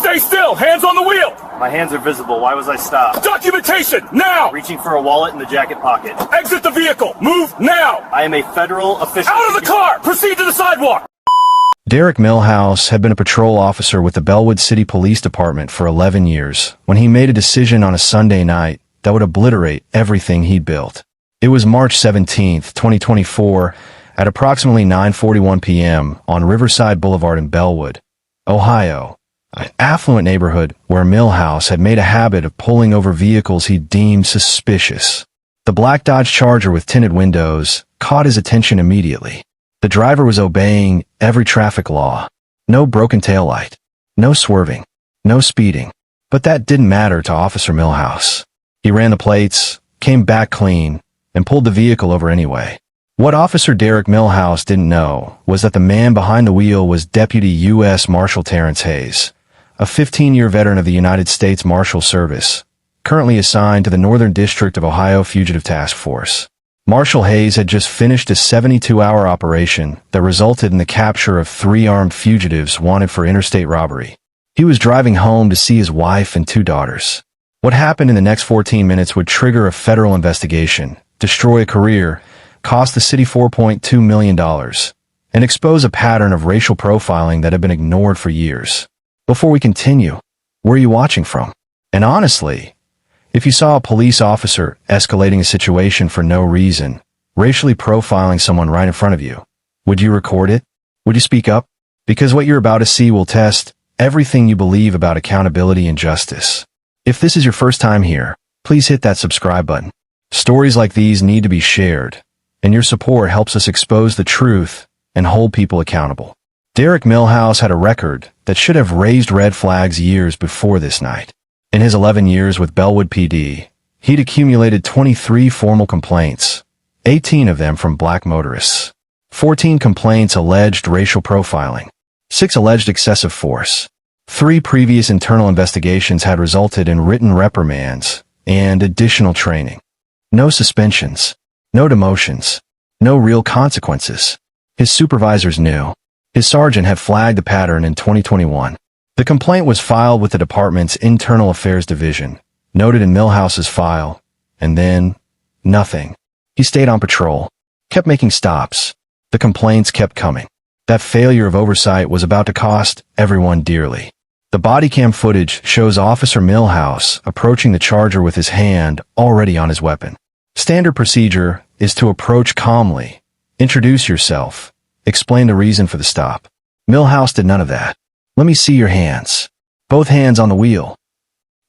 Stay still! Hands on the wheel! My hands are visible. Why was I stopped? Documentation! Now! Reaching for a wallet in the jacket pocket. Exit the vehicle! Move now! I am a federal official. Out of the car! Proceed to the sidewalk! Derek Millhouse had been a patrol officer with the Bellwood City Police Department for 11 years when he made a decision on a Sunday night that would obliterate everything he'd built. It was March 17, 2024, at approximately 9:41 p.m. on Riverside Boulevard in Bellwood, Ohio, an affluent neighborhood where Millhouse had made a habit of pulling over vehicles he deemed suspicious. The black Dodge Charger with tinted windows caught his attention immediately. The driver was obeying every traffic law. No broken taillight, no swerving, no speeding. But that didn't matter to Officer Millhouse. He ran the plates, came back clean, and pulled the vehicle over anyway. What Officer Derek Millhouse didn't know was that the man behind the wheel was Deputy U.S. Marshal Terrence Hayes, a 15-year veteran of the United States Marshal Service, currently assigned to the Northern District of Ohio Fugitive Task Force. Marshal Hayes had just finished a 72-hour operation that resulted in the capture of 3 armed fugitives wanted for interstate robbery. He was driving home to see his wife and 2 daughters. What happened in the next 14 minutes would trigger a federal investigation, destroy a career, cost the city $4.2 million, and expose a pattern of racial profiling that had been ignored for years. Before we continue, where are you watching from? And honestly, if you saw a police officer escalating a situation for no reason, racially profiling someone right in front of you, would you record it? Would you speak up? Because what you're about to see will test everything you believe about accountability and justice. If this is your first time here, please hit that subscribe button. Stories like these need to be shared, and your support helps us expose the truth and hold people accountable. Derek Millhouse had a record that should have raised red flags years before this night. In his 11 years with Bellwood PD, he'd accumulated 23 formal complaints, 18 of them from black motorists. 14 complaints alleged racial profiling. 6 alleged excessive force. 3 previous internal investigations had resulted in written reprimands and additional training. No suspensions, no demotions, no real consequences. His supervisors knew. His sergeant had flagged the pattern in 2021. The complaint was filed with the department's Internal Affairs Division, noted in Millhouse's file, and then nothing. He stayed on patrol, kept making stops. The complaints kept coming. That failure of oversight was about to cost everyone dearly. The body cam footage shows Officer Millhouse approaching the Charger with his hand already on his weapon. Standard procedure is to approach calmly, introduce yourself, explain the reason for the stop. Millhouse did none of that. Let me see your hands. Both hands on the wheel.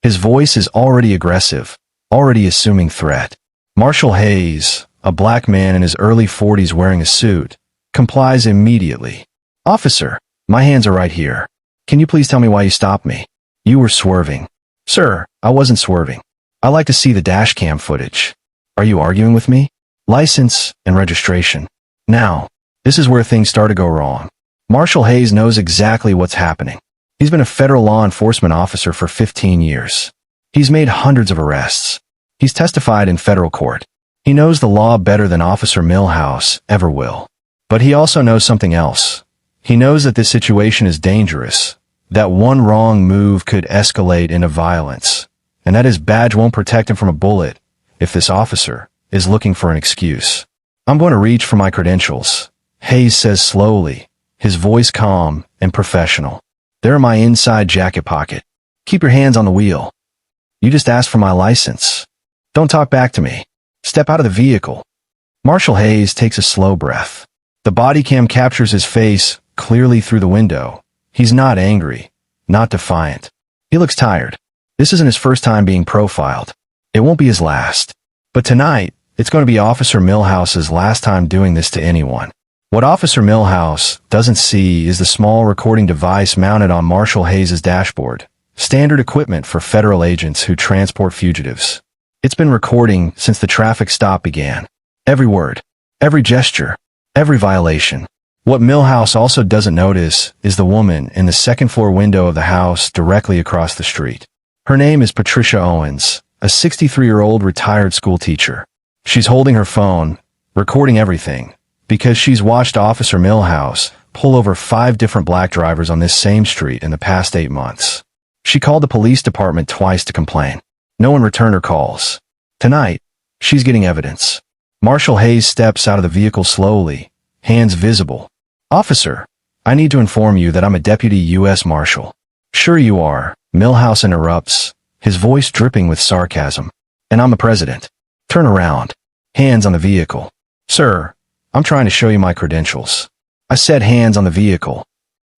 His voice is already aggressive, already assuming threat. Marshal Hayes, a black man in his early 40s wearing a suit, complies immediately. Officer, my hands are right here. Can you please tell me why you stopped me? You were swerving. Sir, I wasn't swerving. I like to see the dash cam footage. Are you arguing with me? License and registration. Now, this is where things start to go wrong. Marshal Hayes knows exactly what's happening. He's been a federal law enforcement officer for 15 years. He's made hundreds of arrests. He's testified in federal court. He knows the law better than Officer Millhouse ever will. But he also knows something else. He knows that this situation is dangerous, that one wrong move could escalate into violence, and that his badge won't protect him from a bullet if this officer is looking for an excuse. I'm going to reach for my credentials, Hayes says slowly, his voice calm and professional. They're in my inside jacket pocket. Keep your hands on the wheel. You just asked for my license. Don't talk back to me. Step out of the vehicle. Marshal Hayes takes a slow breath. The body cam captures his face clearly through the window. He's not angry, not defiant. He looks tired. This isn't his first time being profiled. It won't be his last. But tonight, it's going to be Officer Millhouse's last time doing this to anyone. What Officer Millhouse doesn't see is the small recording device mounted on Marshal Hayes' dashboard, standard equipment for federal agents who transport fugitives. It's been recording since the traffic stop began. Every word, every gesture, every violation. What Millhouse also doesn't notice is the woman in the second-floor window of the house directly across the street. Her name is Patricia Owens, a 63-year-old retired school teacher. She's holding her phone, recording everything, because she's watched Officer Millhouse pull over 5 different black drivers on this same street in the past 8 months. She called the police department twice to complain. No one returned her calls. Tonight, she's getting evidence. Marshal Hayes steps out of the vehicle slowly, hands visible. "Officer, I need to inform you that I'm a deputy U.S. Marshal." "Sure you are," Milhouse interrupts, his voice dripping with sarcasm. "And I'm the president." "Turn around." Hands on the vehicle. "Sir, I'm trying to show you my credentials." I said hands on the vehicle.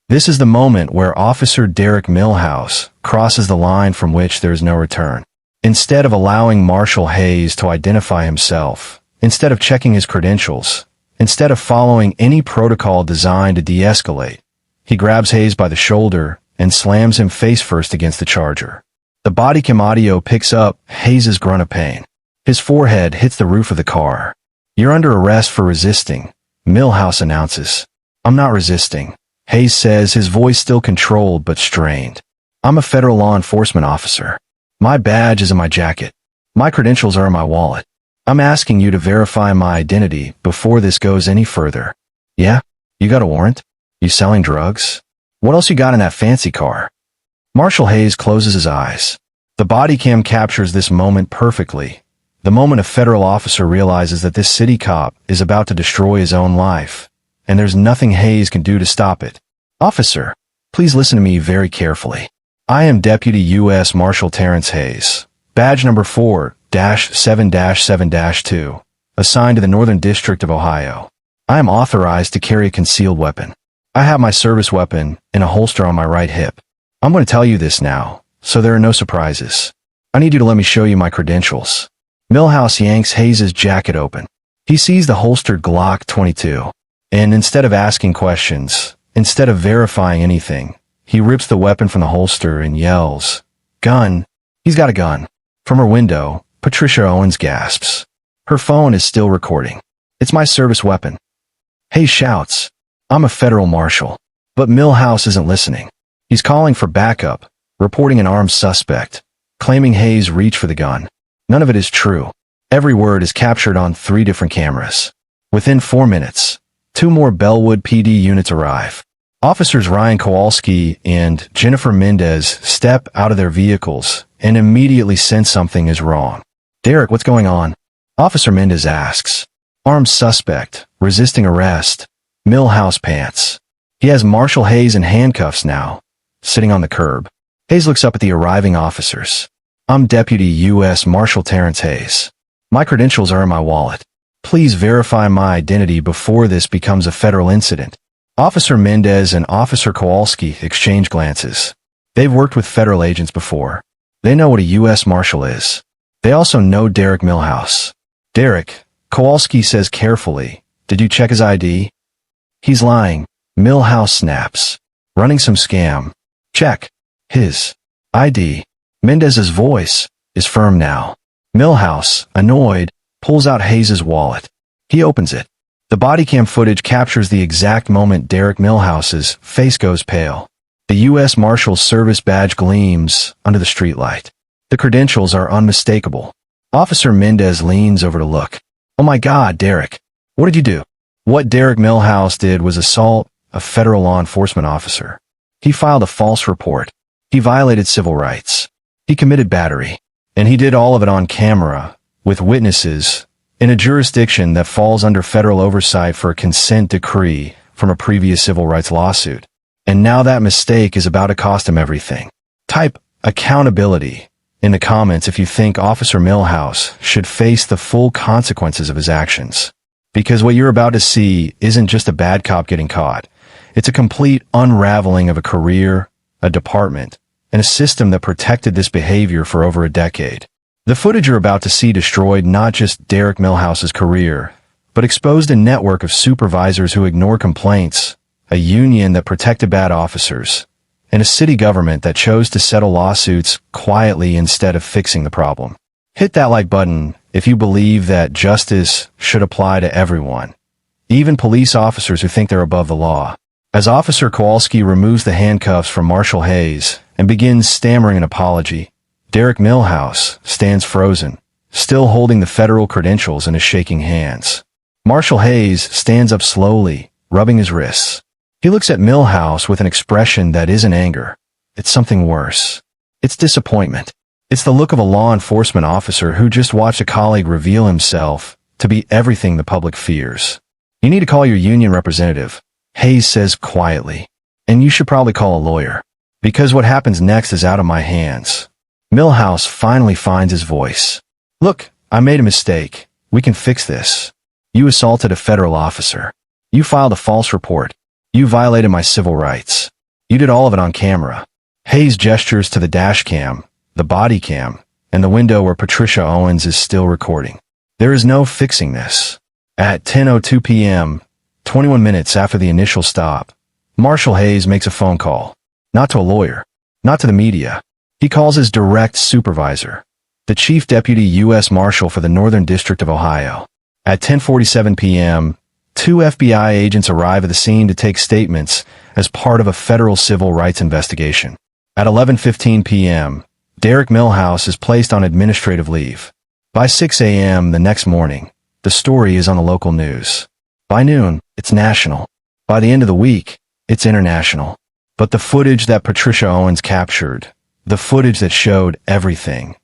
This is the moment where Officer Derek Milhouse crosses the line from which there is no return. Instead of allowing Marshal Hayes to identify himself, instead of checking his credentials, instead of following any protocol designed to de-escalate, he grabs Hayes by the shoulder and slams him face first against the charger. The body cam audio picks up Hayes' grunt of pain. His forehead hits the roof of the car. "You're under arrest for resisting," Milhouse announces. "I'm not resisting," Hayes says, his voice still controlled but strained. "I'm a federal law enforcement officer. My badge is in my jacket. My credentials are in my wallet. I'm asking you to verify my identity before this goes any further." "Yeah? You got a warrant? You selling drugs? What else you got in that fancy car?" Marshal Hayes closes his eyes. The body cam captures this moment perfectly. The moment a federal officer realizes that this city cop is about to destroy his own life, and there's nothing Hayes can do to stop it. "Officer, please listen to me very carefully. I am Deputy U.S. Marshal Terrence Hayes, badge number 4-7-7-2, assigned to the Northern District of Ohio. I am authorized to carry a concealed weapon. I have my service weapon in a holster on my right hip. I'm going to tell you this now, so there are no surprises. I need you to let me show you my credentials." Milhouse yanks Hayes' jacket open. He sees the holstered Glock 22. And instead of asking questions, instead of verifying anything, he rips the weapon from the holster and yells, "Gun!" He's got a gun. From her window, Patricia Owens gasps. Her phone is still recording. "It's my service weapon." Hayes shouts, "I'm a federal marshal." But Milhouse isn't listening. He's calling for backup, reporting an armed suspect, claiming Hayes reached for the gun. None of it is true. Every word is captured on 3 different cameras. Within 4 minutes, 2 more Bellwood PD units arrive. Officers Ryan Kowalski and Jennifer Mendez step out of their vehicles and immediately sense something is wrong. "Derek, what's going on?" Officer Mendez asks. "Armed suspect, resisting arrest." Milhouse pants. He has Marshal Hayes in handcuffs now, sitting on the curb. Hayes looks up at the arriving officers. "I'm Deputy U.S. Marshal Terrence Hayes. My credentials are in my wallet. Please verify my identity before this becomes a federal incident." Officer Mendez and Officer Kowalski exchange glances. They've worked with federal agents before. They know what a U.S. Marshal is. They also know Derek Milhouse. "Derek," Kowalski says carefully, "did you check his ID?" "He's lying," Milhouse snaps. "Running some scam." "Check his ID." Mendez's voice is firm now. Milhouse, annoyed, pulls out Hayes' wallet. He opens it. The body cam footage captures the exact moment Derek Milhouse's face goes pale. The U.S. Marshal's service badge gleams under the streetlight. The credentials are unmistakable. Officer Mendez leans over to look. "Oh my God, Derek. What did you do?" What Derek Milhouse did was assault a federal law enforcement officer. He filed a false report. He violated civil rights. He committed battery. And he did all of it on camera, with witnesses, in a jurisdiction that falls under federal oversight for a consent decree from a previous civil rights lawsuit. And now that mistake is about to cost him everything. Type accountability in the comments if you think Officer Milhouse should face the full consequences of his actions. Because what you're about to see isn't just a bad cop getting caught. It's a complete unraveling of a career, a department, and a system that protected this behavior for over a decade. The footage you're about to see destroyed not just Derek Milhouse's career, but exposed a network of supervisors who ignore complaints, a union that protected bad officers, and a city government that chose to settle lawsuits quietly instead of fixing the problem. Hit that like button if you believe that justice should apply to everyone, even police officers who think they're above the law. As Officer Kowalski removes the handcuffs from Marshal Hayes and begins stammering an apology, Derek Milhouse stands frozen, still holding the federal credentials in his shaking hands. Marshal Hayes stands up slowly, rubbing his wrists. He looks at Milhouse with an expression that isn't anger. It's something worse. It's disappointment. It's the look of a law enforcement officer who just watched a colleague reveal himself to be everything the public fears. You need to call your union representative, Hayes says quietly. And you should probably call a lawyer. Because what happens next is out of my hands. Milhouse finally finds his voice. Look, I made a mistake. We can fix this. You assaulted a federal officer. You filed a false report. You violated my civil rights. You did all of it on camera. Hayes gestures to the dash cam, the body cam, and the window where Patricia Owens is still recording. There is no fixing this. At 10:02 p.m., 21 minutes after the initial stop, Marshal Hayes makes a phone call. Not to a lawyer. Not to the media. He calls his direct supervisor, the Chief Deputy U.S. Marshal for the Northern District of Ohio. At 10:47 p.m., 2 FBI agents arrive at the scene to take statements as part of a federal civil rights investigation. At 11:15 p.m., Derek Milhouse is placed on administrative leave. By 6 a.m. the next morning, the story is on the local news. By noon, it's national. By the end of the week, it's international. But the footage that Patricia Owens captured, the footage that showed everything,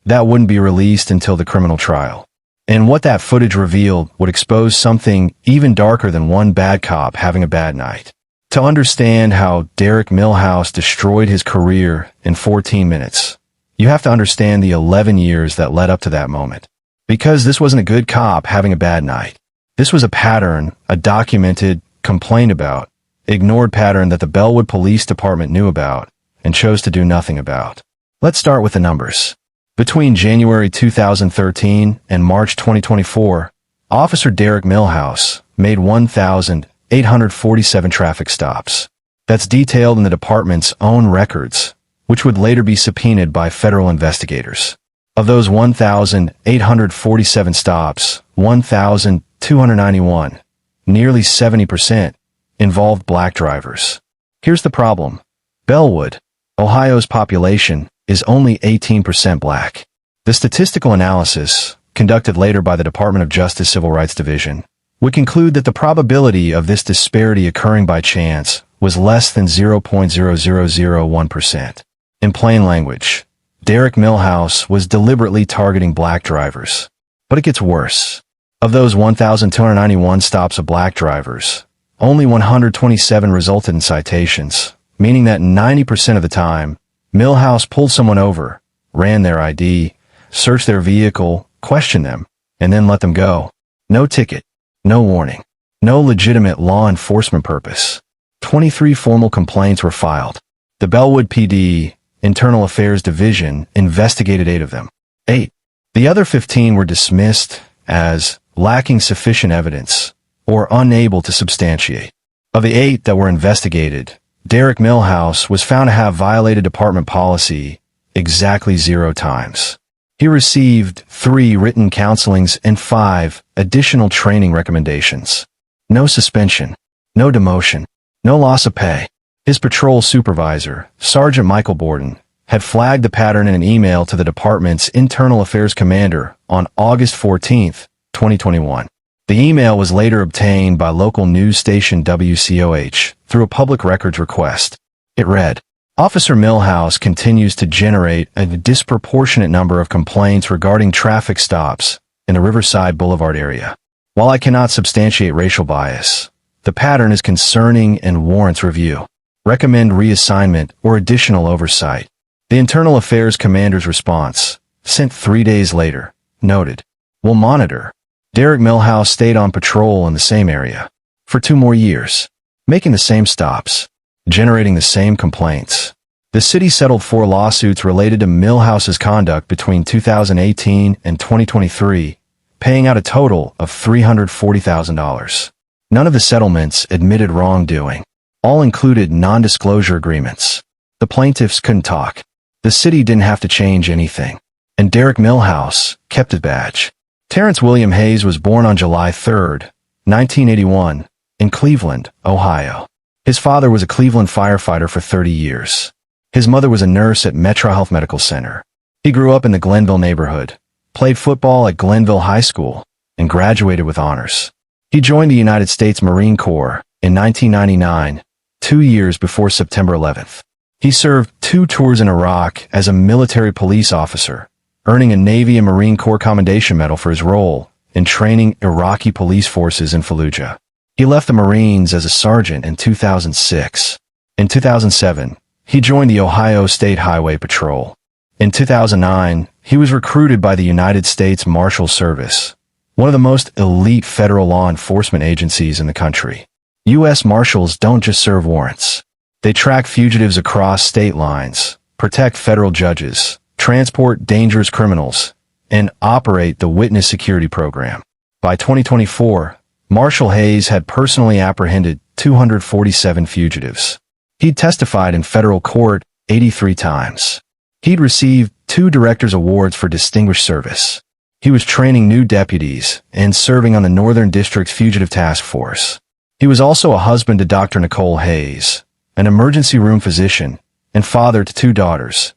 that wouldn't be released until the criminal trial. And what that footage revealed would expose something even darker than one bad cop having a bad night. To understand how Derek Milhouse destroyed his career in 14 minutes, you have to understand the 11 years that led up to that moment. Because this wasn't a good cop having a bad night. This was a pattern, a documented, complained about, ignored pattern that the Bellwood Police Department knew about and chose to do nothing about. Let's start with the numbers. Between January 2013 and March 2024, Officer Derek Milhouse made 1,847 traffic stops. That's detailed in the department's own records, which would later be subpoenaed by federal investigators. Of those 1,847 stops, 1,291, nearly 70%, involved black drivers. Here's the problem. Bellwood, Ohio's population, is only 18% black. The statistical analysis, conducted later by the Department of Justice Civil Rights Division, would conclude that the probability of this disparity occurring by chance was less than 0.0001%. In plain language, Derek Milhouse was deliberately targeting black drivers. But it gets worse. Of those 1,291 stops of black drivers, only 127 resulted in citations, meaning that 90% of the time, Milhouse pulled someone over, ran their ID, searched their vehicle, questioned them, and then let them go. No ticket, no warning, no legitimate law enforcement purpose. 23 formal complaints were filed. The Bellwood PD, Internal Affairs Division, investigated 8 of them. 8. The other 15 were dismissed as lacking sufficient evidence or unable to substantiate. Of the 8 that were investigated, Derek Milhouse was found to have violated department policy exactly 0 times. He received 3 written counselings and 5 additional training recommendations. No suspension, no demotion, no loss of pay. His patrol supervisor, Sergeant Michael Borden, had flagged the pattern in an email to the department's Internal Affairs Commander on August 14, 2021. The email was later obtained by local news station WCOH through a public records request. It read, Officer Milhouse continues to generate a disproportionate number of complaints regarding traffic stops in the Riverside Boulevard area. While I cannot substantiate racial bias, the pattern is concerning and warrants review. Recommend reassignment or additional oversight. The Internal Affairs Commander's response, sent 3 days later, noted, We'll monitor. Derek Milhouse stayed on patrol in the same area for 2 more years, making the same stops, generating the same complaints. The city settled 4 lawsuits related to Milhouse's conduct between 2018 and 2023, paying out a total of $340,000. None of the settlements admitted wrongdoing. All included non-disclosure agreements. The plaintiffs couldn't talk. The city didn't have to change anything. And Derek Milhouse kept his badge. Terrence William Hayes was born on July 3, 1981, in Cleveland, Ohio. His father was a Cleveland firefighter for 30 years. His mother was a nurse at Metro Health Medical Center. He grew up in the Glenville neighborhood, played football at Glenville High School, and graduated with honors. He joined the United States Marine Corps in 1999, 2 years before September 11th. He served 2 tours in Iraq as a military police officer, earning a Navy and Marine Corps Commendation Medal for his role in training Iraqi police forces in Fallujah. He left the Marines as a sergeant in 2006. In 2007, he joined the Ohio State Highway Patrol. In 2009, he was recruited by the United States Marshal Service, one of the most elite federal law enforcement agencies in the country. U.S. Marshals don't just serve warrants. They track fugitives across state lines, protect federal judges, transport dangerous criminals, and operate the Witness Security Program. By 2024, Marshal Hayes had personally apprehended 247 fugitives. He'd testified in federal court 83 times. He'd received 2 Director's Awards for distinguished service. He was training new deputies and serving on the Northern District's Fugitive Task Force. He was also a husband to Dr. Nicole Hayes, an emergency room physician, and father to 2 daughters,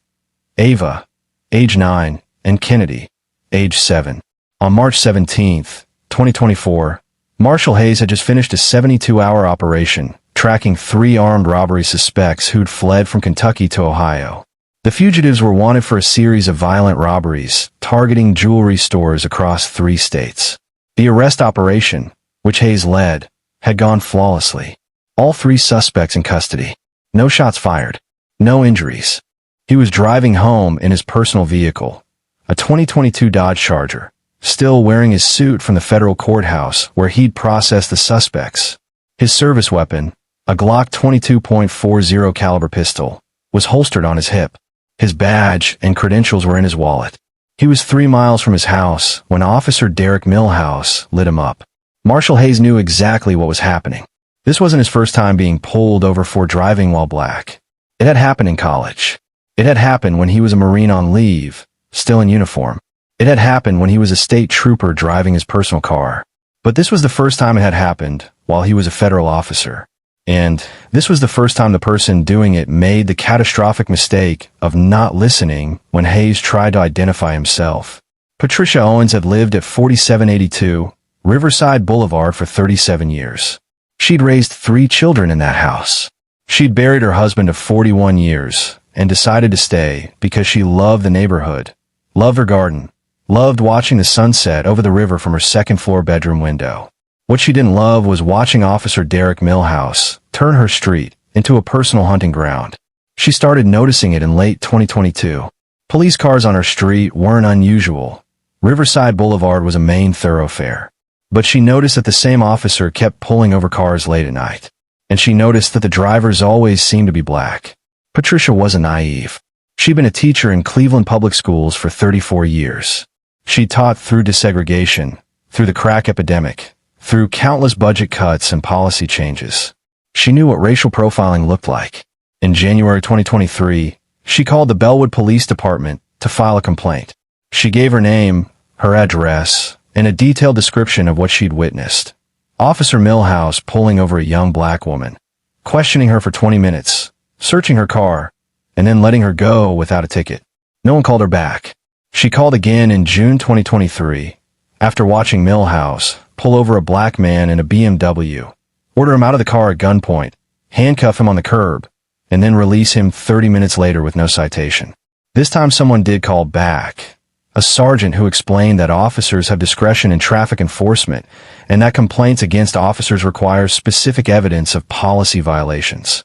Ava, age 9, and Kennedy, age 7. On March 17, 2024, Marshal Hayes had just finished a 72-hour operation tracking 3 armed robbery suspects who'd fled from Kentucky to Ohio. The fugitives were wanted for a series of violent robberies targeting jewelry stores across 3 states. The arrest operation, which Hayes led, had gone flawlessly. All 3 suspects in custody. No shots fired. No injuries. He was driving home in his personal vehicle, a 2022 Dodge Charger, still wearing his suit from the federal courthouse where he'd processed the suspects. His service weapon, a Glock 22.40 caliber pistol, was holstered on his hip. His badge and credentials were in his wallet. He was 3 miles from his house when Officer Derek Millhouse lit him up. Marshal Hayes knew exactly what was happening. This wasn't his first time being pulled over for driving while black. It had happened in college. It had happened when he was a Marine on leave, still in uniform. It had happened when he was a state trooper driving his personal car. But this was the first time it had happened while he was a federal officer. And this was the first time the person doing it made the catastrophic mistake of not listening when Hayes tried to identify himself. Patricia Owens had lived at 4782 Riverside Boulevard for 37 years. She'd raised 3 children in that house. She'd buried her husband of 41 years and decided to stay because she loved the neighborhood, loved her garden, loved watching the sunset over the river from her second-floor bedroom window. What she didn't love was watching Officer Derek Millhouse turn her street into a personal hunting ground. She started noticing it in late 2022. Police cars on her street weren't unusual. Riverside Boulevard was a main thoroughfare. But she noticed that the same officer kept pulling over cars late at night. And she noticed that the drivers always seemed to be black. Patricia wasn't naive. She'd been a teacher in Cleveland public schools for 34 years. She taught through desegregation, through the crack epidemic, through countless budget cuts and policy changes. She knew what racial profiling looked like. In January 2023, she called the Bellwood Police Department to file a complaint. She gave her name, her address, and a detailed description of what she'd witnessed. Officer Millhouse pulling over a young black woman, questioning her for 20 minutes, searching her car, and then letting her go without a ticket. No one called her back. She called again in June 2023, after watching Millhouse pull over a black man in a BMW, order him out of the car at gunpoint, handcuff him on the curb, and then release him 30 minutes later with no citation. This time someone did call back. A sergeant who explained that officers have discretion in traffic enforcement and that complaints against officers require specific evidence of policy violations.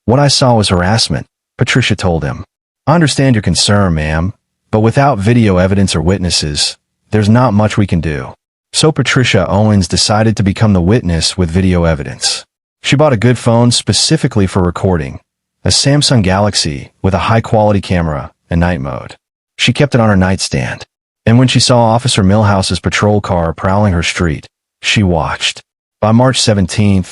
What I saw was harassment, Patricia told him. I understand your concern, ma'am, but without video evidence or witnesses, there's not much we can do. So Patricia Owens decided to become the witness with video evidence. She bought a good phone specifically for recording, a Samsung Galaxy with a high-quality camera and night mode. She kept it on her nightstand. And when she saw Officer Millhouse's patrol car prowling her street, she watched. By March 17,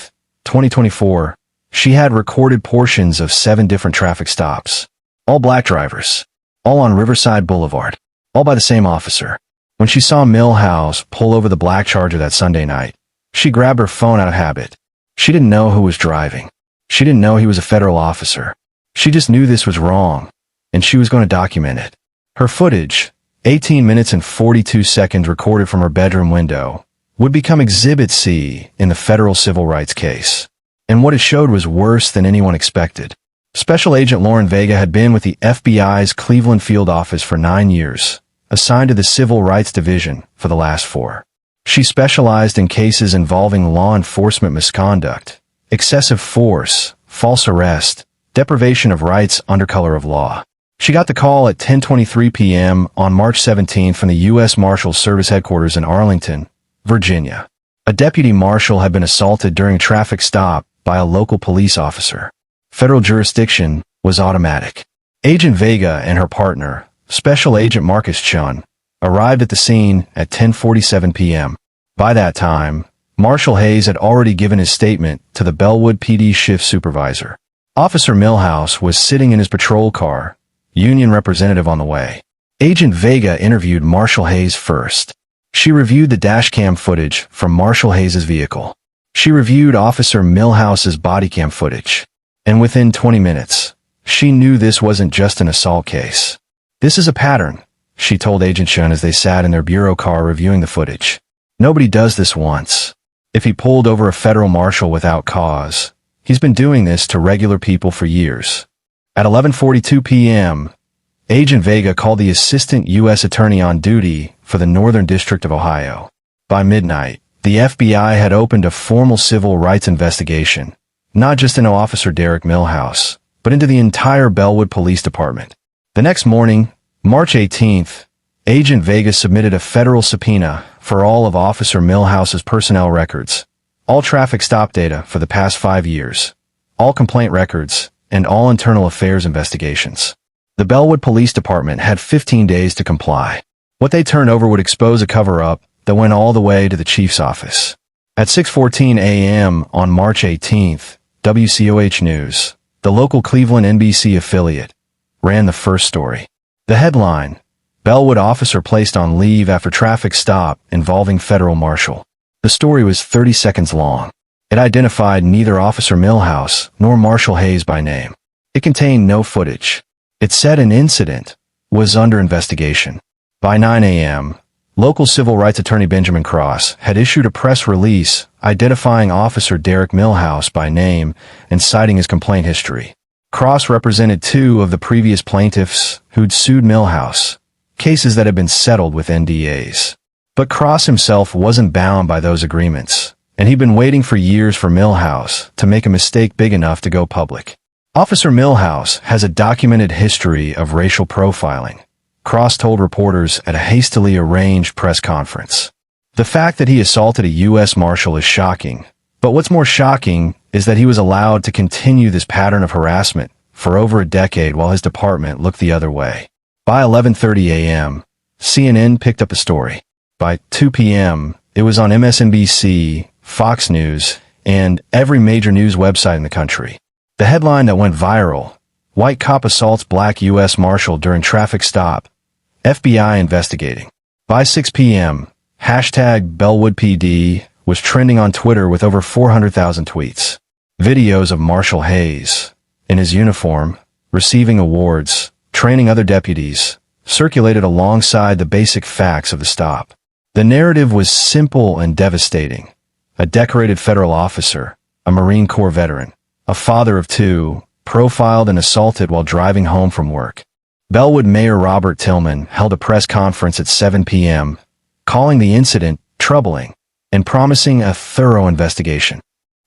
2024, she had recorded portions of 7 different traffic stops. All black drivers. All on Riverside Boulevard. All by the same officer. When she saw Millhouse pull over the black Charger that Sunday night, she grabbed her phone out of habit. She didn't know who was driving. She didn't know he was a federal officer. She just knew this was wrong, and she was going to document it. Her footage, 18 minutes and 42 seconds recorded from her bedroom window, would become Exhibit C in the federal civil rights case. And what it showed was worse than anyone expected. Special Agent Lauren Vega had been with the FBI's Cleveland field office for 9 years, assigned to the Civil Rights Division for the last 4. She specialized in cases involving law enforcement misconduct, excessive force, false arrest, deprivation of rights under color of law. She got the call at 10:23 p.m. on March 17 from the U.S. Marshal Service headquarters in Arlington, Virginia. A deputy marshal had been assaulted during a traffic stop by a local police officer. Federal jurisdiction was automatic. Agent Vega and her partner, Special Agent Marcus Chun, arrived at the scene at 10:47 p.m. By that time, Marshal Hayes had already given his statement to the Bellwood PD shift supervisor. Officer Milhouse was sitting in his patrol car, union representative on the way. Agent Vega interviewed Marshal Hayes first. She reviewed the dashcam footage from Marshal Hayes' vehicle. She reviewed Officer Milhouse's bodycam footage. And within 20 minutes, she knew this wasn't just an assault case. "This is a pattern," she told Agent Chun as they sat in their bureau car reviewing the footage. "Nobody does this once. If he pulled over a federal marshal without cause, he's been doing this to regular people for years." At 11:42 p.m., Agent Vega called the Assistant U.S. Attorney on duty for the Northern District of Ohio. By midnight, the FBI had opened a formal civil rights investigation, not just into Officer Derek Milhouse, but into the entire Bellwood Police Department. The next morning, March 18th, Agent Vega submitted a federal subpoena for all of Officer Milhouse's personnel records, all traffic stop data for the past 5 years, all complaint records, and all internal affairs investigations. The Bellwood Police Department had 15 days to comply. What they turned over would expose a cover-up that went all the way to the chief's office. At 6:14 a.m. on March 18th, WCOH News, the local Cleveland NBC affiliate, ran the first story. The headline: Bellwood officer placed on leave after traffic stop involving federal marshal. The story was 30 seconds long. It identified neither Officer Milhouse nor Marshal Hayes by name. It contained no footage. It said an incident was under investigation. By 9 a.m., local civil rights attorney Benjamin Cross had issued a press release identifying Officer Derek Milhouse by name and citing his complaint history. Cross represented 2 of the previous plaintiffs who'd sued Milhouse, cases that had been settled with NDAs. But Cross himself wasn't bound by those agreements, and he'd been waiting for years for Milhouse to make a mistake big enough to go public. Officer Milhouse has a documented history of racial profiling, Cross told reporters at a hastily arranged press conference. The fact that he assaulted a U.S. Marshal is shocking, but what's more shocking is that he was allowed to continue this pattern of harassment for over a decade while his department looked the other way. By 11:30 a.m., CNN picked up the story. By 2 p.m., it was on MSNBC, Fox News, and every major news website in the country. The headline that went viral: White cop assaults Black U.S. Marshal during traffic stop, FBI investigating. By 6 p.m., hashtag BellwoodPD was trending on Twitter with over 400,000 tweets. Videos of Marshal Hayes, in his uniform, receiving awards, training other deputies, circulated alongside the basic facts of the stop. The narrative was simple and devastating. A decorated federal officer, a Marine Corps veteran, a father of 2, profiled and assaulted while driving home from work. Bellwood Mayor Robert Tillman held a press conference at 7 p.m., calling the incident troubling and promising a thorough investigation.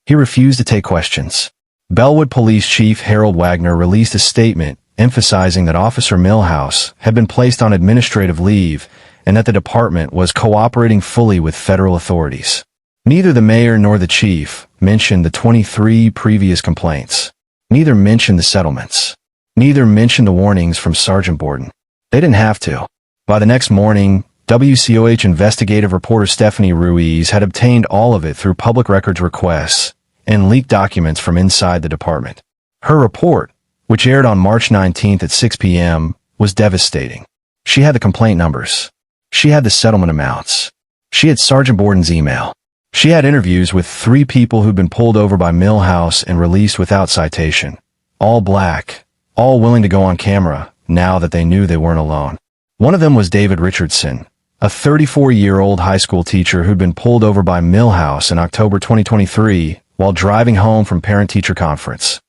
He refused to take questions. Bellwood Police Chief Harold Wagner released a statement emphasizing that Officer Milhouse had been placed on administrative leave and that the department was cooperating fully with federal authorities. Neither the mayor nor the chief mentioned the 23 previous complaints. Neither mentioned the settlements. Neither mentioned the warnings from Sergeant Borden. They didn't have to. By the next morning, WCOH investigative reporter Stephanie Ruiz had obtained all of it through public records requests and leaked documents from inside the department. Her report, which aired on March 19th at 6 p.m., was devastating. She had the complaint numbers. She had the settlement amounts. She had Sergeant Borden's email. She had interviews with 3 people who'd been pulled over by Milhouse and released without citation. All black, all willing to go on camera now that they knew they weren't alone. One of them was David Richardson, a 34-year-old high school teacher who'd been pulled over by Milhouse in October 2023 while driving home from parent-teacher conference.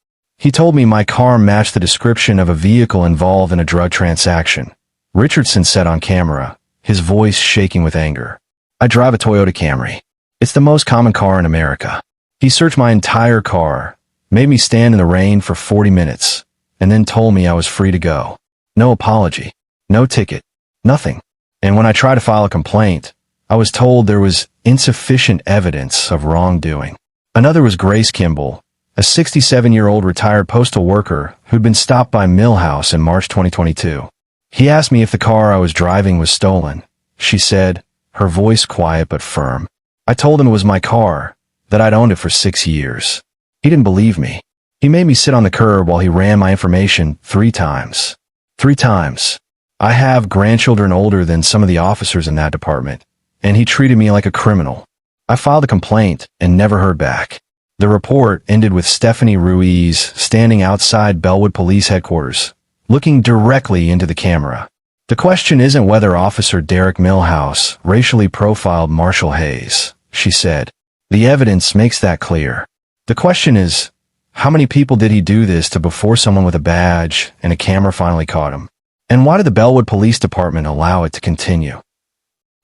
He told me my car matched the description of a vehicle involved in a drug transaction. Richardson said on camera, his voice shaking with anger. I drive a Toyota Camry. It's the most common car in America. He searched my entire car, made me stand in the rain for 40 minutes, and then told me I was free to go. No apology, no ticket, nothing. And when I tried to file a complaint, I was told there was insufficient evidence of wrongdoing. Another was Grace Kimball, a 67-year-old retired postal worker who'd been stopped by Millhouse in March 2022. He asked me if the car I was driving was stolen. She said, her voice quiet but firm. I told him it was my car, that I'd owned it for 6 years. He didn't believe me. He made me sit on the curb while he ran my information 3 times. 3 times. I have grandchildren older than some of the officers in that department, and he treated me like a criminal. I filed a complaint and never heard back. The report ended with Stephanie Ruiz standing outside Bellwood Police Headquarters, looking directly into the camera. The question isn't whether Officer Derek Millhouse racially profiled Marshal Hayes, she said. The evidence makes that clear. The question is, how many people did he do this to before someone with a badge and a camera finally caught him? And why did the Bellwood Police Department allow it to continue?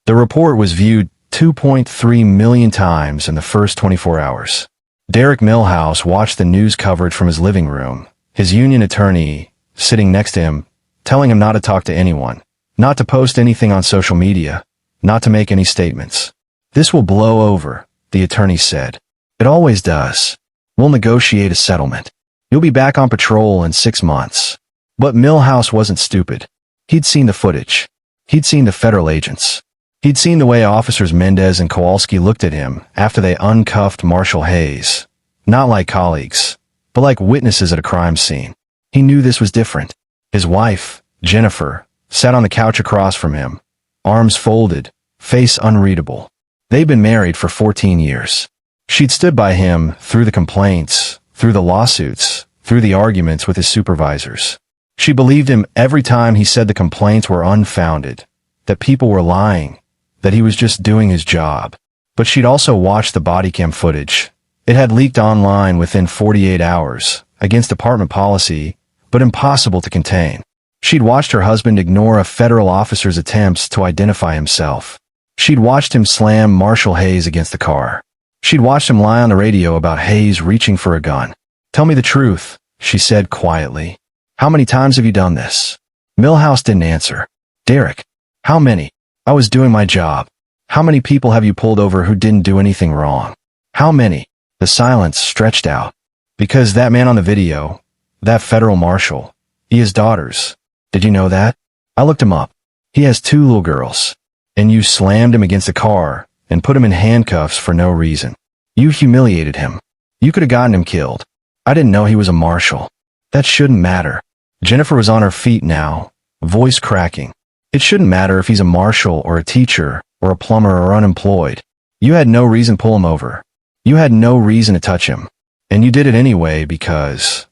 The report was viewed 2.3 million times in the first 24 hours. Derek Millhouse watched the news coverage from his living room, his union attorney sitting next to him, telling him not to talk to anyone, not to post anything on social media, not to make any statements. This will blow over, the attorney said. It always does. We'll negotiate a settlement. You'll be back on patrol in 6 months. But Millhouse wasn't stupid. He'd seen the footage. He'd seen the federal agents. He'd seen the way Officers Mendez and Kowalski looked at him after they uncuffed Marshal Hayes. Not like colleagues, but like witnesses at a crime scene. He knew this was different. His wife, Jennifer, sat on the couch across from him, arms folded, face unreadable. They'd been married for 14 years. She'd stood by him through the complaints, through the lawsuits, through the arguments with his supervisors. She believed him every time he said the complaints were unfounded, that people were lying, that he was just doing his job. But she'd also watched the body cam footage. It had leaked online within 48 hours, against department policy, but impossible to contain. She'd watched her husband ignore a federal officer's attempts to identify himself. She'd watched him slam Marshal Hayes against the car. She'd watched him lie on the radio about Hayes reaching for a gun. Tell me the truth, she said quietly. How many times have you done this? Millhouse didn't answer. Derek, how many? I was doing my job. How many people have you pulled over who didn't do anything wrong? How many? The silence stretched out. Because that man on the video, that federal marshal, he has daughters. Did you know that? I looked him up. He has 2 little girls. And you slammed him against a car and put him in handcuffs for no reason. You humiliated him. You could have gotten him killed. I didn't know he was a marshal. That shouldn't matter. Jennifer was on her feet now, voice cracking. It shouldn't matter if he's a marshal or a teacher or a plumber or unemployed. You had no reason to pull him over. You had no reason to touch him. And you did it anyway because...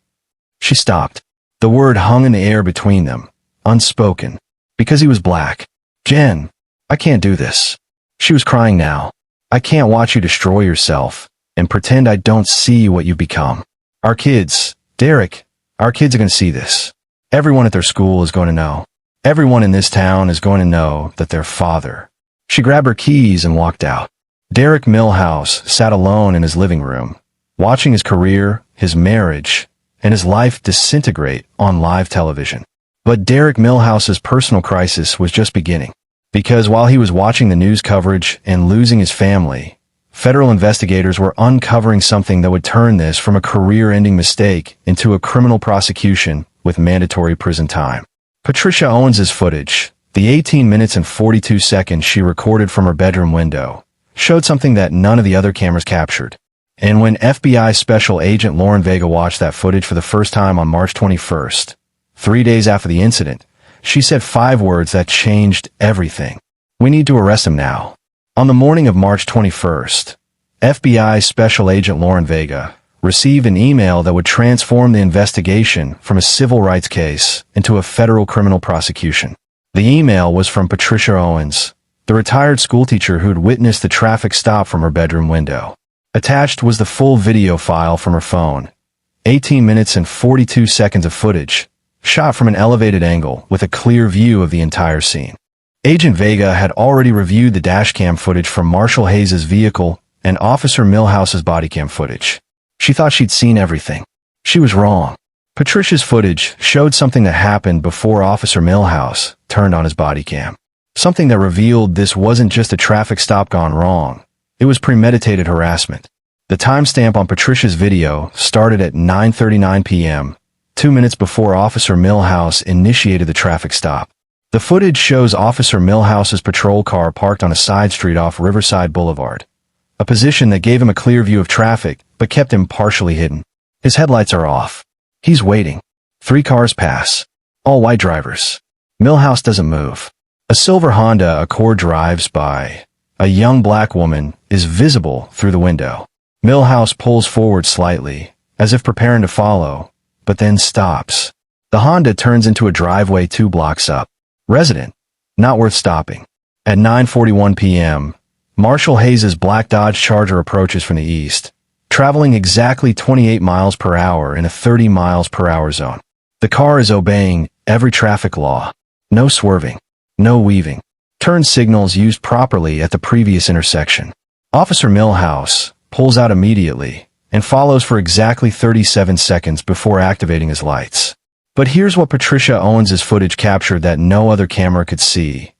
She stopped. The word hung in the air between them, unspoken. Because he was black. Jen, I can't do this. She was crying now. I can't watch you destroy yourself and pretend I don't see what you've become. Our kids, Derek, our kids are going to see this. Everyone at their school is going to know. Everyone in this town is going to know that their father. She grabbed her keys and walked out. Derek Millhouse sat alone in his living room, watching his career, his marriage, and his life disintegrate on live television. But Derek Millhouse's personal crisis was just beginning. Because while he was watching the news coverage and losing his family, federal investigators were uncovering something that would turn this from a career-ending mistake into a criminal prosecution with mandatory prison time. Patricia Owens' footage, the 18 minutes and 42 seconds she recorded from her bedroom window, showed something that none of the other cameras captured. And when FBI Special Agent Lauren Vega watched that footage for the first time on March 21st, 3 days after the incident, she said 5 words that changed everything. We need to arrest him now. On the morning of March 21st, FBI Special Agent Lauren Vega received an email that would transform the investigation from a civil rights case into a federal criminal prosecution. The email was from Patricia Owens, the retired schoolteacher who'd witnessed the traffic stop from her bedroom window. Attached was the full video file from her phone, 18 minutes and 42 seconds of footage, shot from an elevated angle with a clear view of the entire scene. Agent Vega had already reviewed the dashcam footage from Marshal Hayes's vehicle and Officer Millhouse's bodycam footage. She thought she'd seen everything. She was wrong. Patricia's footage showed something that happened before Officer Millhouse turned on his bodycam. Something that revealed this wasn't just a traffic stop gone wrong. It was premeditated harassment. The timestamp on Patricia's video started at 9:39 p.m., 2 minutes before Officer Millhouse initiated the traffic stop. The footage shows Officer Millhouse's patrol car parked on a side street off Riverside Boulevard, a position that gave him a clear view of traffic but kept him partially hidden. His headlights are off. He's waiting. 3 cars pass. All white drivers. Millhouse doesn't move. A silver Honda Accord drives by. A young black woman is visible through the window. Millhouse pulls forward slightly, as if preparing to follow, but then stops. The Honda turns into a driveway 2 blocks up. Resident. Not worth stopping. At 9:41 p.m., Marshal Hayes's black Dodge Charger approaches from the east, traveling exactly 28 miles per hour in a 30 miles per hour zone. The car is obeying every traffic law. No swerving. No weaving. Turn signals used properly at the previous intersection. Officer Millhouse pulls out immediately and follows for exactly 37 seconds before activating his lights. But here's what Patricia Owens' footage captured that no other camera could see.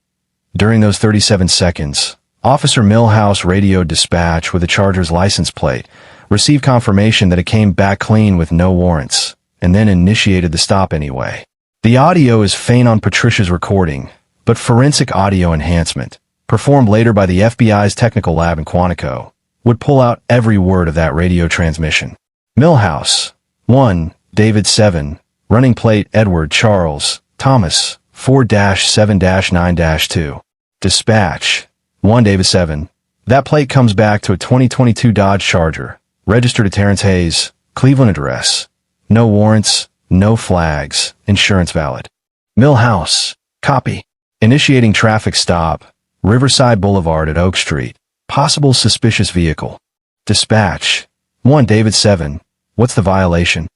During those 37 seconds, Officer Millhouse radioed dispatch with the Charger's license plate, received confirmation that it came back clean with no warrants, and then initiated the stop anyway. The audio is faint on Patricia's recording, but forensic audio enhancement, performed later by the FBI's technical lab in Quantico, would pull out every word of that radio transmission. Millhouse, 1, David 7, running plate Edward Charles, Thomas, 4-7-9-2. Dispatch, 1 David 7. That plate comes back to a 2022 Dodge Charger, registered to Terrence Hayes, Cleveland address. No warrants, no flags, insurance valid. Millhouse, copy. Initiating traffic stop, Riverside Boulevard at Oak Street. Possible suspicious vehicle. Dispatch, 1 David 7. What's the violation?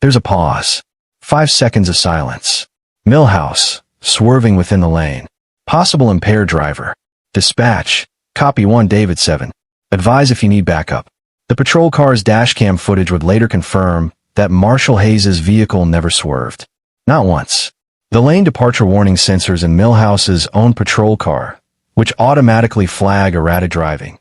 There's a pause. 5 seconds of silence. Millhouse, swerving within the lane. Possible impaired driver. Dispatch, copy 1 David 7. Advise if you need backup. The patrol car's dashcam footage would later confirm that Marshal Hayes's vehicle never swerved. Not once. The lane departure warning sensors in Millhouse's own patrol car, which automatically flag erratic driving,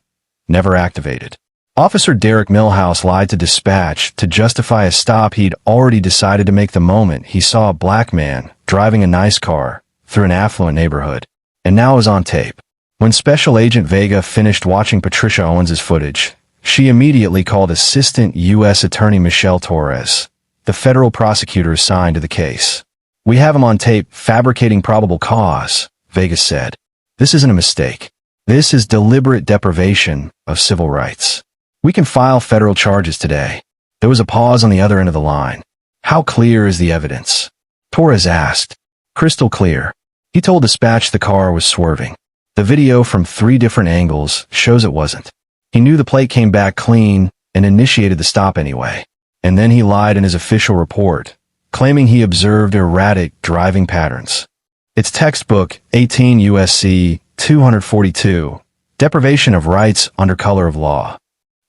never activated. Officer Derek Millhouse lied to dispatch to justify a stop he'd already decided to make the moment he saw a black man driving a nice car through an affluent neighborhood, and now is on tape. When Special Agent Vega finished watching Patricia Owens' footage, she immediately called Assistant U.S. Attorney Michelle Torres, the federal prosecutor assigned to the case. We have him on tape fabricating probable cause, Vega said. This isn't a mistake. This is deliberate deprivation of civil rights. We can file federal charges today. There was a pause on the other end of the line. How clear is the evidence? Torres asked. Crystal clear. He told dispatch the car was swerving. The video from 3 different angles shows it wasn't. He knew the plate came back clean and initiated the stop anyway. And then he lied in his official report, claiming he observed erratic driving patterns. It's textbook 18 U.S.C. 242, deprivation of rights under color of law.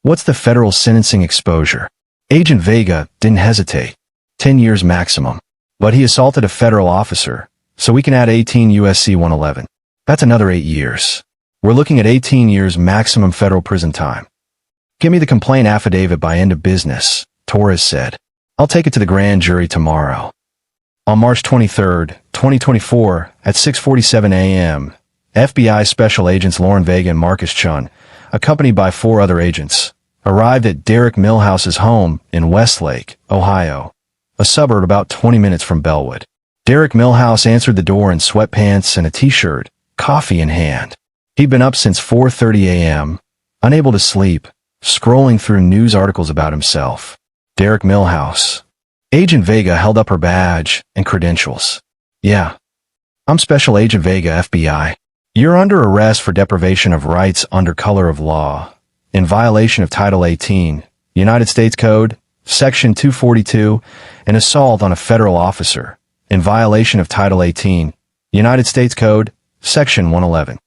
What's the federal sentencing exposure? Agent Vega didn't hesitate. 10 years maximum. But he assaulted a federal officer, so we can add 18 U.S.C. 111. That's another 8 years. We're looking at 18 years maximum federal prison time. Give me the complaint affidavit by end of business, Torres said. I'll take it to the grand jury tomorrow. On March 23, 2024, at 6:47 a.m., FBI Special Agents Lauren Vega and Marcus Chun, accompanied by 4 other agents, arrived at Derek Millhouse's home in Westlake, Ohio, a suburb about 20 minutes from Bellwood. Derek Millhouse answered the door in sweatpants and a t-shirt, coffee in hand. He'd been up since 4:30 a.m., unable to sleep, scrolling through news articles about himself. Derek Millhouse. Agent Vega held up her badge and credentials. Yeah. I'm Special Agent Vega, FBI. You're under arrest for deprivation of rights under color of law, in violation of Title 18, United States Code, Section 242, an assault on a federal officer, in violation of Title 18, United States Code, Section 111.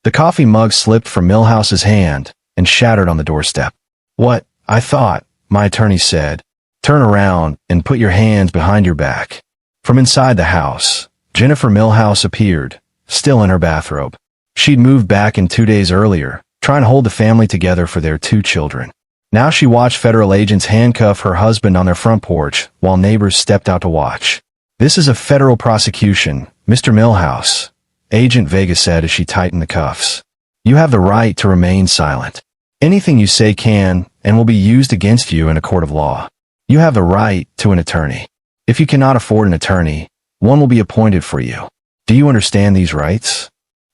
The coffee mug slipped from Milhouse's hand and shattered on the doorstep. "What? I thought," my attorney said. "Turn around and put your hands behind your back." From inside the house, Jennifer Milhouse appeared, still in her bathrobe. She'd moved back in 2 days earlier, trying to hold the family together for their 2 children. Now she watched federal agents handcuff her husband on their front porch while neighbors stepped out to watch. "This is a federal prosecution, Mr. Milhouse," Agent Vega said as she tightened the cuffs. "You have the right to remain silent. Anything you say can and will be used against you in a court of law. You have the right to an attorney. If you cannot afford an attorney, one will be appointed for you. Do you understand these rights?"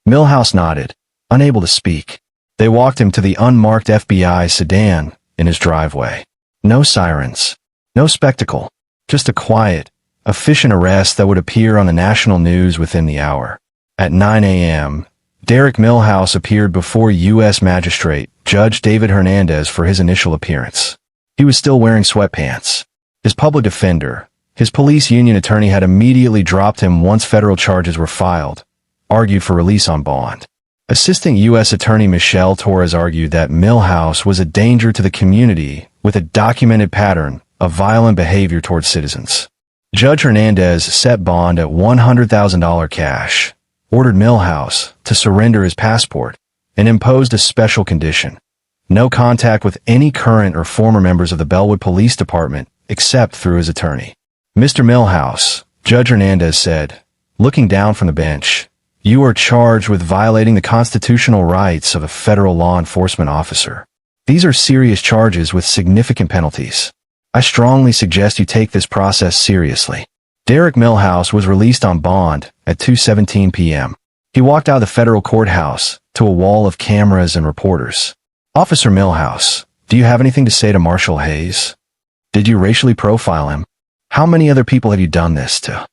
Milhouse nodded, unable to speak. They walked him to the unmarked FBI sedan in his driveway. No sirens, no spectacle, just a quiet, efficient arrest that would appear on the national news within the hour. At 9 a.m., Derek Milhouse appeared before U.S. Magistrate Judge David Hernandez for his initial appearance. He was still wearing sweatpants. His public defender, his police union attorney, had immediately dropped him once federal charges were filed, argued for release on bond. Assistant U.S. Attorney Michelle Torres argued that Milhouse was a danger to the community with a documented pattern of violent behavior towards citizens. Judge Hernandez set bond at $100,000 cash, ordered Milhouse to surrender his passport, and imposed a special condition: no contact with any current or former members of the Bellwood Police Department except through his attorney. "Mr. Milhouse," Judge Hernandez said, looking down from the bench, "you are charged with violating the constitutional rights of a federal law enforcement officer. These are serious charges with significant penalties. I strongly suggest you take this process seriously." Derek Milhouse was released on bond at 2:17 p.m. He walked out of the federal courthouse to a wall of cameras and reporters. "Officer Milhouse, do you have anything to say to Marshal Hayes? Did you racially profile him? How many other people have you done this to?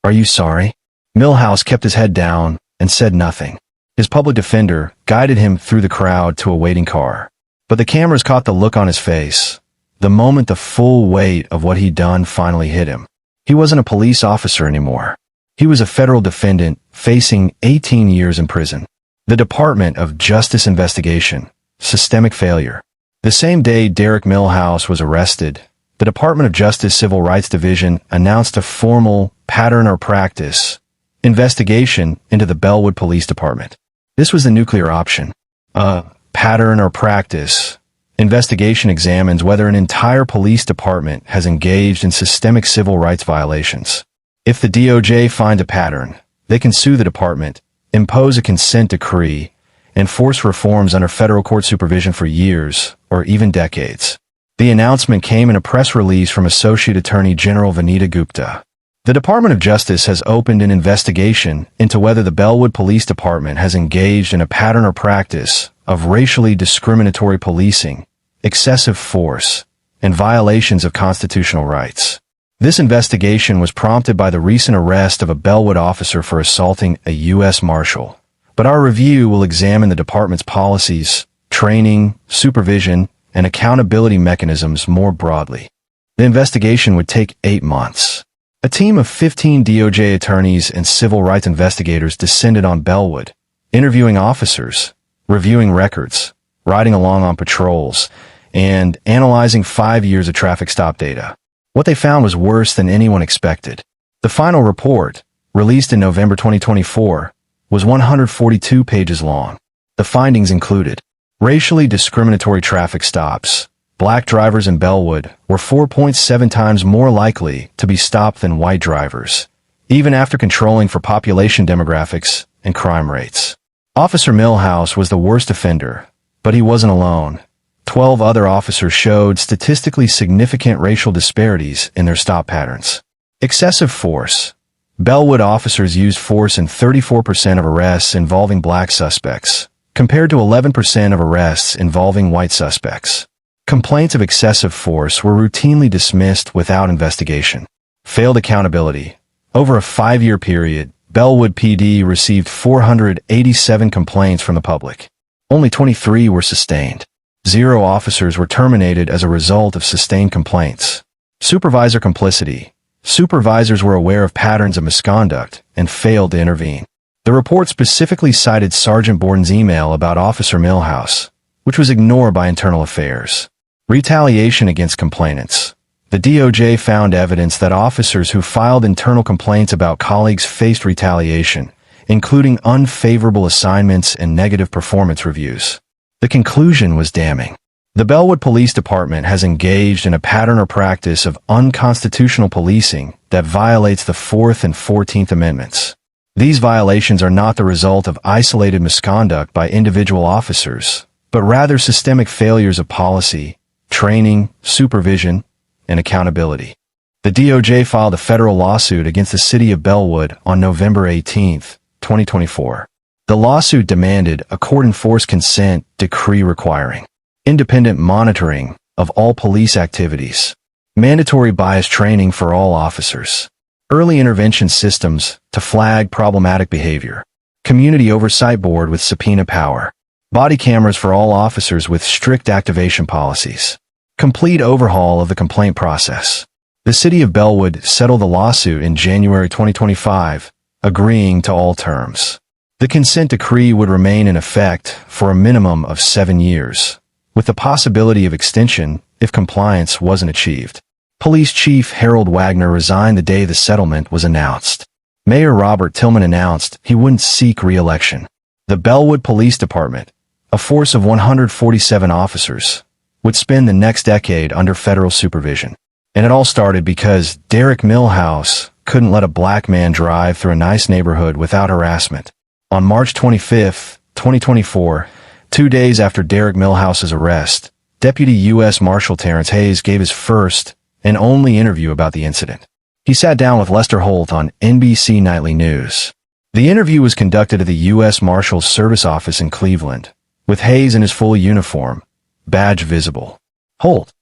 Are you sorry?" Milhouse kept his head down and said nothing. His public defender guided him through the crowd to a waiting car. But the cameras caught the look on his face, the moment the full weight of what he'd done finally hit him. He wasn't a police officer anymore. He was a federal defendant facing 18 years in prison. The Department of Justice investigation, systemic failure. The same day Derek Milhouse was arrested, the Department of Justice Civil Rights Division announced a formal pattern or practice investigation into the Bellwood Police Department. This was the nuclear option. A pattern or practice investigation examines whether an entire police department has engaged in systemic civil rights violations. If the DOJ finds a pattern, they can sue the department, impose a consent decree, and force reforms under federal court supervision for years or even decades. The announcement came in a press release from Associate Attorney General Vanita Gupta. The Department of Justice has opened an investigation into whether the Bellwood Police Department has engaged in a pattern or practice of racially discriminatory policing, excessive force, and violations of constitutional rights. This investigation was prompted by the recent arrest of a Bellwood officer for assaulting a U.S. Marshal. But our review will examine the department's policies, training, supervision, and accountability mechanisms more broadly. The investigation would take 8 months. A team of 15 DOJ attorneys and civil rights investigators descended on Bellwood, interviewing officers, reviewing records, riding along on patrols, and analyzing 5 years of traffic stop data. What they found was worse than anyone expected. The final report, released in November 2024, was 142 pages long. The findings included racially discriminatory traffic stops. Black drivers in Bellwood were 4.7 times more likely to be stopped than white drivers, even after controlling for population demographics and crime rates. Officer Milhouse was the worst offender, but he wasn't alone. 12 other officers showed statistically significant racial disparities in their stop patterns. Excessive force. Bellwood officers used force in 34% of arrests involving black suspects, compared to 11% of arrests involving white suspects. Complaints of excessive force were routinely dismissed without investigation. Failed accountability. Over a 5-year period, Bellwood PD received 487 complaints from the public. Only 23 were sustained. 0 officers were terminated as a result of sustained complaints. Supervisor complicity. Supervisors were aware of patterns of misconduct and failed to intervene. The report specifically cited Sergeant Borden's email about Officer Milhouse, which was ignored by Internal Affairs. Retaliation against complainants. The DOJ found evidence that officers who filed internal complaints about colleagues faced retaliation, including unfavorable assignments and negative performance reviews. The conclusion was damning. The Bellwood Police Department has engaged in a pattern or practice of unconstitutional policing that violates the 4th and 14th Amendments. These violations are not the result of isolated misconduct by individual officers, but rather systemic failures of policy, training, supervision, and accountability. The DOJ filed a federal lawsuit against the city of Bellwood on November 18, 2024. The lawsuit demanded a court-enforced consent decree requiring independent monitoring of all police activities, mandatory bias training for all officers, early intervention systems to flag problematic behavior, community oversight board with subpoena power, body cameras for all officers with strict activation policies, complete overhaul of the complaint process. The city of Bellwood settled the lawsuit in January 2025, agreeing to all terms. The consent decree would remain in effect for a minimum of 7 years, with the possibility of extension if compliance wasn't achieved. Police Chief Harold Wagner resigned the day the settlement was announced. Mayor Robert Tillman announced he wouldn't seek re-election. The Bellwood Police Department, a force of 147 officers, would spend the next decade under federal supervision. And it all started because Derek Milhouse couldn't let a black man drive through a nice neighborhood without harassment. On March 25, 2024, 2 days after Derek Milhouse's arrest, Deputy U.S. Marshal Terrence Hayes gave his first and only interview about the incident. He sat down with Lester Holt on NBC Nightly News. The interview was conducted at the U.S. Marshal's service office in Cleveland, with Hayes in his full uniform, badge visible. Holt: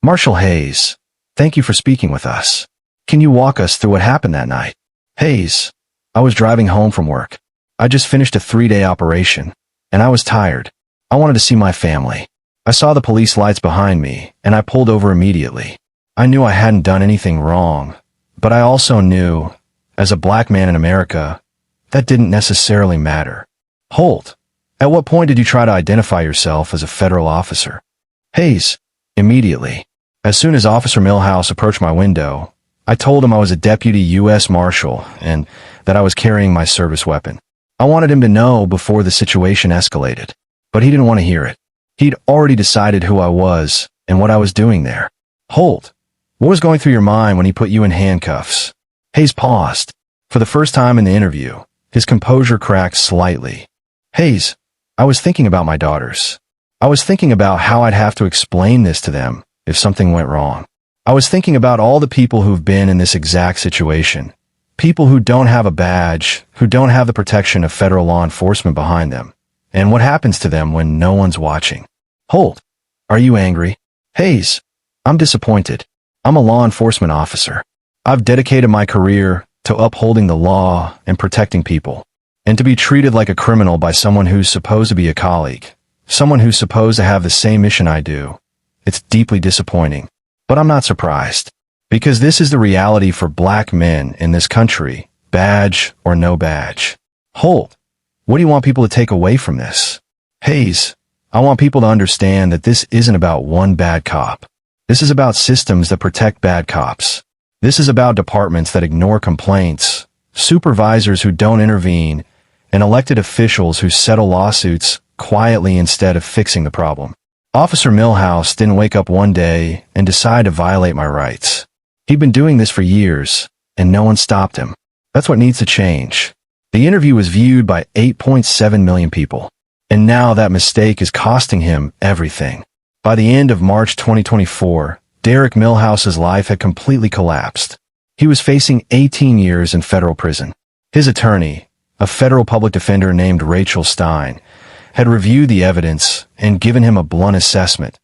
Marshal Hayes, thank you for speaking with us. Can you walk us through what happened that night? Hayes: I was driving home from work. I just finished a 3-day operation, and I was tired. I wanted to see my family. I saw the police lights behind me, and I pulled over immediately. I knew I hadn't done anything wrong, but I also knew, as a black man in America, that didn't necessarily matter. Holt: At what point did you try to identify yourself as a federal officer? Hayes: Immediately. As soon as Officer Milhouse approached my window, I told him I was a Deputy U.S. Marshal and that I was carrying my service weapon. I wanted him to know before the situation escalated, but he didn't want to hear it. He'd already decided who I was and what I was doing there. Holt: What was going through your mind when he put you in handcuffs? Hayes paused. For the first time in the interview, his composure cracked slightly. Hayes: I was thinking about my daughters. I was thinking about how I'd have to explain this to them if something went wrong. I was thinking about all the people who've been in this exact situation. People who don't have a badge, who don't have the protection of federal law enforcement behind them, and what happens to them when no one's watching. Holt: Are you angry? Hayes: I'm disappointed. I'm a law enforcement officer. I've dedicated my career to upholding the law and protecting people. And to be treated like a criminal by someone who's supposed to be a colleague, someone who's supposed to have the same mission I do, it's deeply disappointing. But I'm not surprised. Because this is the reality for black men in this country, badge or no badge. Holt: What do you want people to take away from this? Hayes: I want people to understand that this isn't about one bad cop. This is about systems that protect bad cops. This is about departments that ignore complaints, supervisors who don't intervene, and elected officials who settle lawsuits quietly instead of fixing the problem. Officer Milhouse didn't wake up one day and decide to violate my rights. He'd been doing this for years, and no one stopped him. That's what needs to change. The interview was viewed by 8.7 million people, and now that mistake is costing him everything. By the end of March 2024, Derek Milhouse's life had completely collapsed. He was facing 18 years in federal prison. His attorney, a federal public defender named Rachel Stein, had reviewed the evidence and given him a blunt assessment.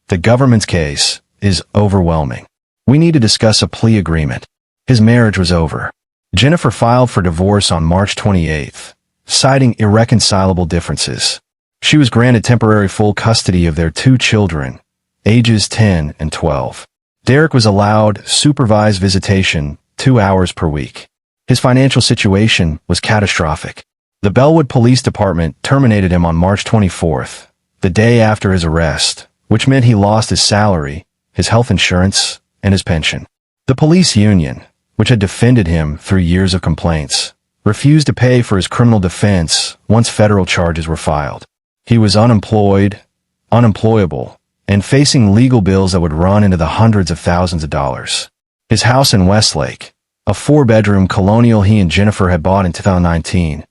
The government's case is overwhelming. We need to discuss a plea agreement. His marriage was over. Jennifer filed for divorce on March 28th, citing irreconcilable differences. She was granted temporary full custody of their 2 children, ages 10 and 12. Derek was allowed supervised visitation 2 hours per week. His financial situation was catastrophic. The Bellwood Police Department terminated him on March 24th, the day after his arrest, which meant he lost his salary, his health insurance, and his pension. The police union, which had defended him through years of complaints, refused to pay for his criminal defense once federal charges were filed. He was unemployed, unemployable, and facing legal bills that would run into the hundreds of thousands of dollars. His house in Westlake, a 4-bedroom colonial he and Jennifer had bought in 2019,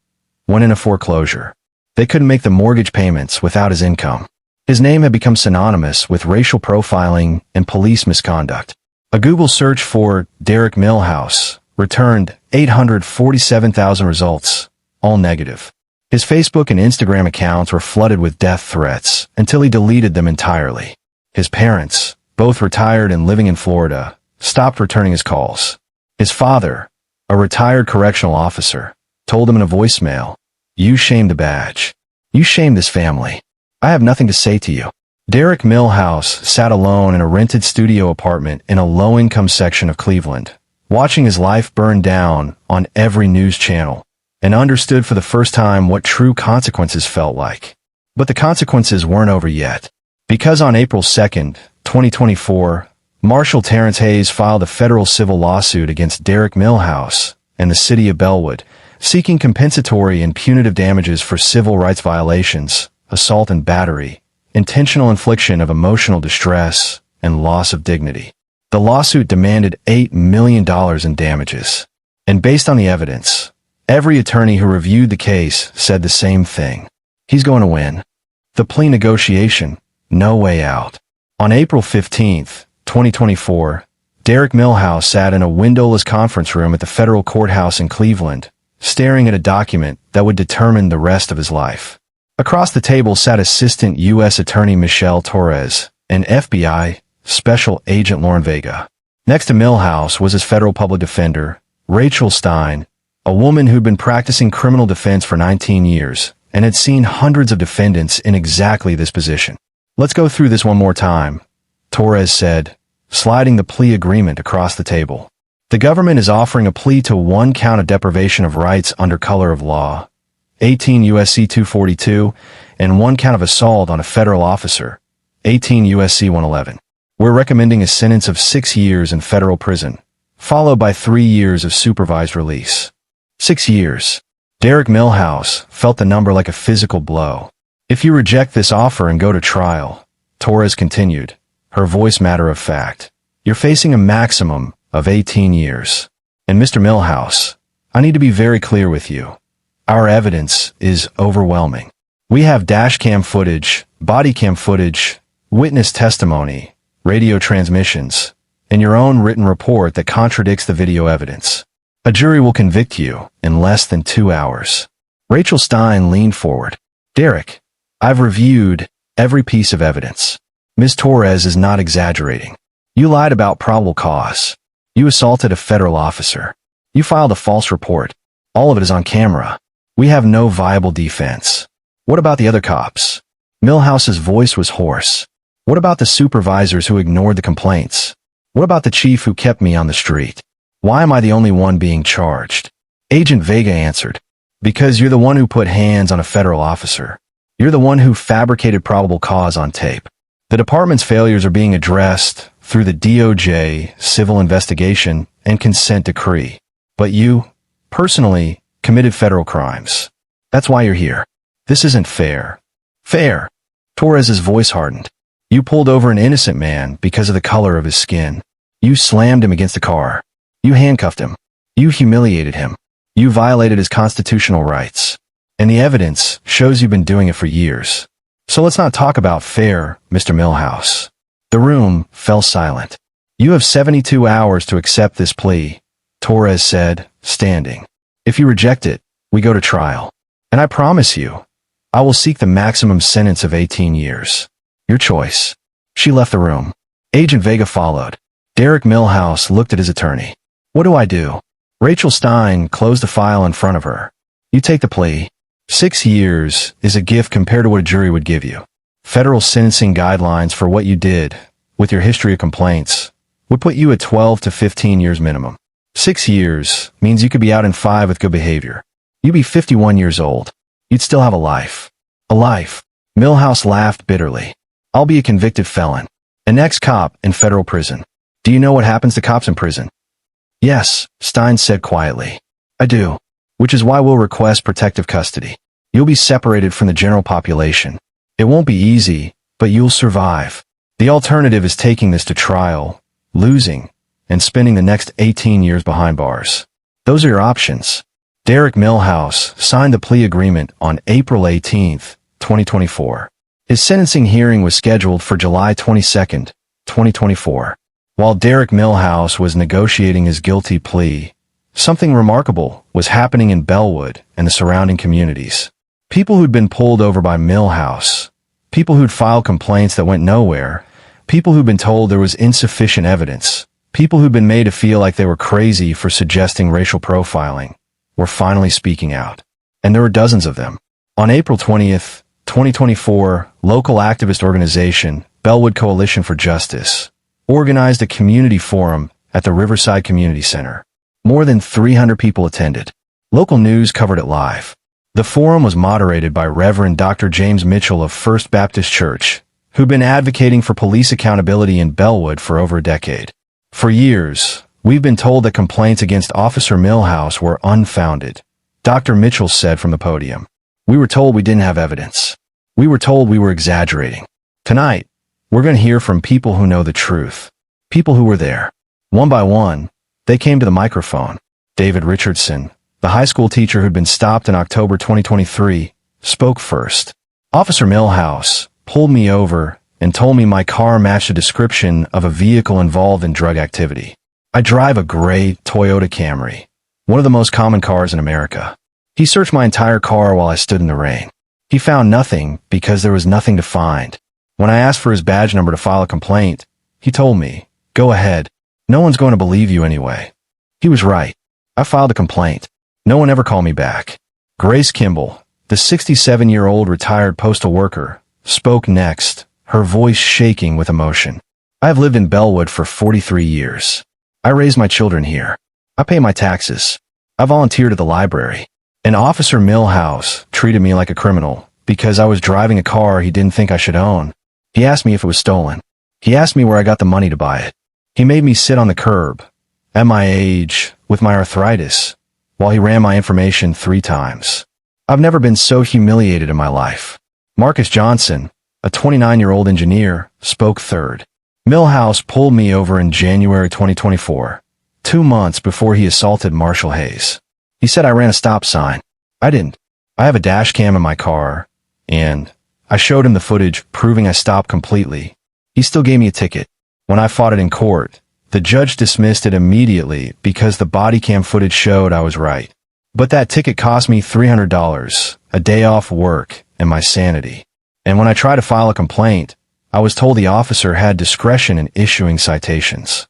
went into foreclosure. They couldn't make the mortgage payments without his income. His name had become synonymous with racial profiling and police misconduct. A Google search for Derek Millhouse returned 847,000 results, all negative. His Facebook and Instagram accounts were flooded with death threats until he deleted them entirely. His parents, both retired and living in Florida, stopped returning his calls. His father, a retired correctional officer, told him in a voicemail, "You shamed the badge. You shamed this family. I have nothing to say to you." Derek Millhouse sat alone in a rented studio apartment in a low-income section of Cleveland, watching his life burn down on every news channel, and understood for the first time what true consequences felt like. But the consequences weren't over yet. Because on April 2nd, 2024, Marshal Terrence Hayes filed a federal civil lawsuit against Derek Millhouse and the city of Bellwood, seeking compensatory and punitive damages for civil rights violations, assault and battery, intentional infliction of emotional distress, and loss of dignity. The lawsuit demanded $8 million in damages. And based on the evidence, every attorney who reviewed the case said the same thing. He's going to win. The plea negotiation, no way out. On April 15th, 2024, Derek Millhouse sat in a windowless conference room at the federal courthouse in Cleveland, staring at a document that would determine the rest of his life. Across the table sat Assistant U.S. Attorney Michelle Torres and FBI Special Agent Lauren Vega. Next to Millhouse was his federal public defender, Rachel Stein, a woman who'd been practicing criminal defense for 19 years and had seen hundreds of defendants in exactly this position. "Let's go through this one more time," Torres said, sliding the plea agreement across the table. "The government is offering a plea to 1 count of deprivation of rights under color of law, 18 U.S.C. 242, and 1 count of assault on a federal officer, 18 U.S.C. 111. We're recommending a sentence of 6 years in federal prison, followed by 3 years of supervised release." 6 years. Derek Millhouse felt the number like a physical blow. "If you reject this offer and go to trial," Torres continued, her voice matter of fact, "you're facing a maximum of 18 years. And Mr. Millhouse, I need to be very clear with you. Our evidence is overwhelming. We have dash cam footage, body cam footage, witness testimony, radio transmissions, and your own written report that contradicts the video evidence. A jury will convict you in less than 2 hours." Rachel Stein leaned forward. "Derek, I've reviewed every piece of evidence. Ms. Torres is not exaggerating. You lied about probable cause. You assaulted a federal officer. You filed a false report. All of it is on camera. We have no viable defense. What about the other cops?" Millhouse's voice was hoarse. "What about the supervisors who ignored the complaints? What about the chief who kept me on the street? Why am I the only one being charged?" Agent Vega answered, "Because you're the one who put hands on a federal officer. You're the one who fabricated probable cause on tape. The department's failures are being addressed through the DOJ civil investigation and consent decree. But you, personally, committed federal crimes. That's why you're here. This isn't fair." "Fair?" Torres's voice hardened. "You pulled over an innocent man because of the color of his skin. You slammed him against a car. You handcuffed him. You humiliated him. You violated his constitutional rights. And the evidence shows you've been doing it for years. So let's not talk about fair, Mr. Millhouse." The room fell silent. "You have 72 hours to accept this plea," Torres said, standing. "If you reject it, we go to trial. And I promise you, I will seek the maximum sentence of 18 years. Your choice." She left the room. Agent Vega followed. Derek Millhouse looked at his attorney. "What do I do?" Rachel Stein closed the file in front of her. "You take the plea." 6 years is a gift compared to what a jury would give you. Federal sentencing guidelines for what you did, with your history of complaints, would put you at 12 to 15 years minimum. 6 years means you could be out in 5 with good behavior. You'd be 51 years old. You'd still have a life. A life. Milhouse laughed bitterly. I'll be a convicted felon. An ex-cop in federal prison. Do you know what happens to cops in prison? Yes, Stein said quietly. I do. Which is why we'll request protective custody. You'll be separated from the general population. It won't be easy, but you'll survive. The alternative is taking this to trial, losing, and spending the next 18 years behind bars. Those are your options. Derek Milhouse signed the plea agreement on April 18, 2024. His sentencing hearing was scheduled for July 22, 2024. While Derek Milhouse was negotiating his guilty plea, something remarkable was happening in Bellwood and the surrounding communities. People who'd been pulled over by Milhouse, people who'd filed complaints that went nowhere, people who'd been told there was insufficient evidence, people who'd been made to feel like they were crazy for suggesting racial profiling, were finally speaking out. And there were dozens of them. On April 20th, 2024, local activist organization, Bellwood Coalition for Justice, organized a community forum at the Riverside Community Center. More than 300 people attended. Local news covered it live. The forum was moderated by Reverend Dr. James Mitchell of First Baptist Church, who'd been advocating for police accountability in Bellwood for over a decade. For years, we've been told that complaints against Officer Milhouse were unfounded, Dr. Mitchell said from the podium. We were told we didn't have evidence. We were told we were exaggerating. Tonight, we're going to hear from people who know the truth. People who were there. One by one, they came to the microphone. David Richardson, the high school teacher who'd been stopped in October 2023, spoke first. Officer Milhouse pulled me over and told me my car matched a description of a vehicle involved in drug activity. I drive a gray Toyota Camry, one of the most common cars in America. He searched my entire car while I stood in the rain. He found nothing because there was nothing to find. When I asked for his badge number to file a complaint, he told me, "Go ahead. No one's going to believe you anyway." He was right. I filed a complaint. No one ever called me back. Grace Kimball, the 67-year-old retired postal worker, spoke next, her voice shaking with emotion. I have lived in Bellwood for 43 years. I raised my children here. I pay my taxes. I volunteered at the library. And Officer Milhouse treated me like a criminal because I was driving a car he didn't think I should own. He asked me if it was stolen. He asked me where I got the money to buy it. He made me sit on the curb, at my age, with my arthritis, while he ran my information 3 times. I've never been so humiliated in my life. Marcus Johnson, a 29-year-old engineer, spoke third. Milhouse pulled me over in January 2024, 2 months before he assaulted Marshal Hayes. He said I ran a stop sign. I didn't. I have a dash cam in my car, and I showed him the footage proving I stopped completely. He still gave me a ticket. When I fought it in court, the judge dismissed it immediately because the body cam footage showed I was right. But that ticket cost me $300, a day off work, and my sanity. And when I tried to file a complaint, I was told the officer had discretion in issuing citations.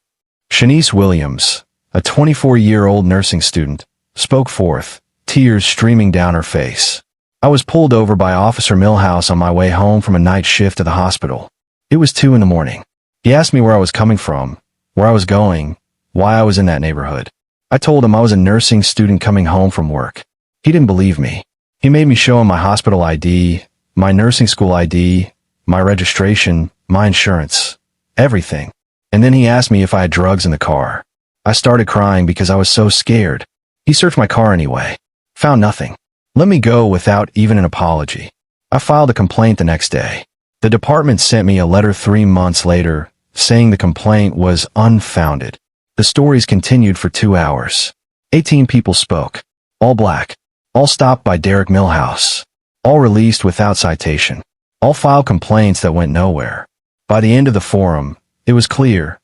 Shanice Williams, a 24-year-old nursing student, spoke forth, tears streaming down her face. I was pulled over by Officer Milhouse on my way home from a night shift to the hospital. It was 2 a.m. He asked me where I was coming from, where I was going, why I was in that neighborhood. I told him I was a nursing student coming home from work. He didn't believe me. He made me show him my hospital ID, my nursing school ID, my registration, my insurance, everything. And then he asked me if I had drugs in the car. I started crying because I was so scared. He searched my car anyway. Found nothing. Let me go without even an apology. I filed a complaint the next day. The department sent me a letter 3 months later saying the complaint was unfounded. The stories continued for 2 hours. 18 people spoke. All black. All stopped by Derek Milhouse. All released without citation. All filed complaints that went nowhere. By the end of the forum, it was clear.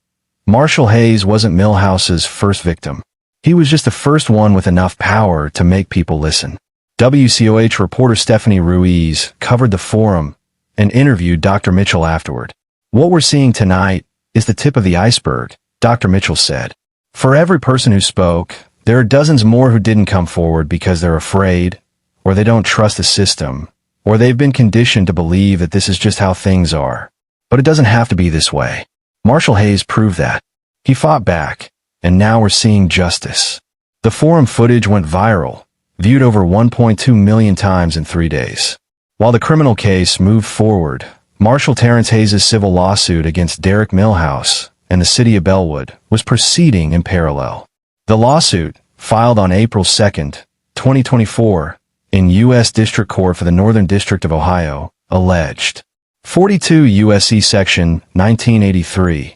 Marshal Hayes wasn't Milhouse's first victim. He was just the first one with enough power to make people listen. WCOH reporter Stephanie Ruiz covered the forum and interviewed Dr. Mitchell afterward. What we're seeing tonight is the tip of the iceberg, Dr. Mitchell said. For every person who spoke, there are dozens more who didn't come forward because they're afraid, or they don't trust the system, or they've been conditioned to believe that this is just how things are. But it doesn't have to be this way. Marshal Hayes proved that. He fought back, and now we're seeing justice. The forum footage went viral, viewed over 1.2 million times in 3 days. While the criminal case moved forward, Marshal Terrence Hayes' civil lawsuit against Derek Millhouse and the city of Bellwood was proceeding in parallel. The lawsuit, filed on April 2, 2024, in U.S. District Court for the Northern District of Ohio, alleged 42 U.S.C. Section 1983,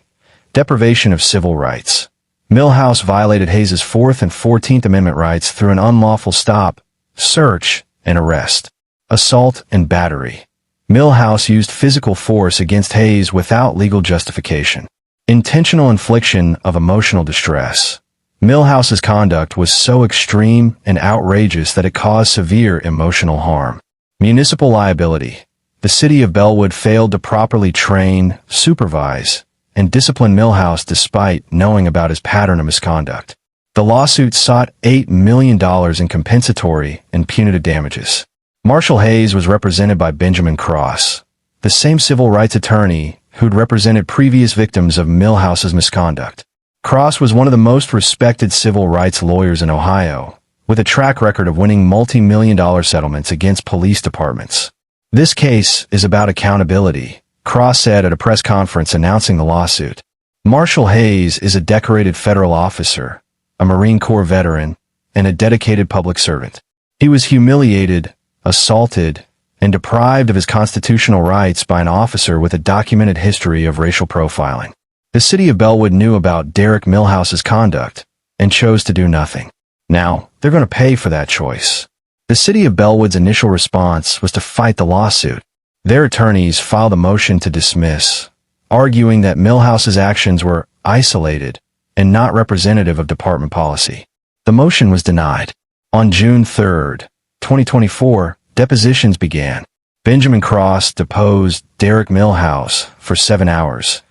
deprivation of civil rights. Millhouse violated Hayes' 4th and 14th Amendment rights through an unlawful stop, search, and arrest, assault, and battery. Millhouse used physical force against Hayes without legal justification. Intentional infliction of emotional distress. Millhouse's conduct was so extreme and outrageous that it caused severe emotional harm. Municipal liability. The city of Bellwood failed to properly train, supervise, and discipline Millhouse despite knowing about his pattern of misconduct. The lawsuit sought $8 million in compensatory and punitive damages. Marshal Hayes was represented by Benjamin Cross, the same civil rights attorney who'd represented previous victims of Millhouse's misconduct. Cross was one of the most respected civil rights lawyers in Ohio, with a track record of winning multi-million-dollar settlements against police departments. This case is about accountability, Cross said at a press conference announcing the lawsuit. Marshal Hayes is a decorated federal officer, a Marine Corps veteran, and a dedicated public servant. He was humiliated, assaulted, and deprived of his constitutional rights by an officer with a documented history of racial profiling. The city of Bellwood knew about Derek Millhouse's conduct and chose to do nothing. Now, they're going to pay for that choice. The city of Bellwood's initial response was to fight the lawsuit. Their attorneys filed a motion to dismiss, arguing that Millhouse's actions were isolated and not representative of department policy. The motion was denied. On June 3, 2024, depositions began. Benjamin Cross deposed Derek Millhouse for 7 hours,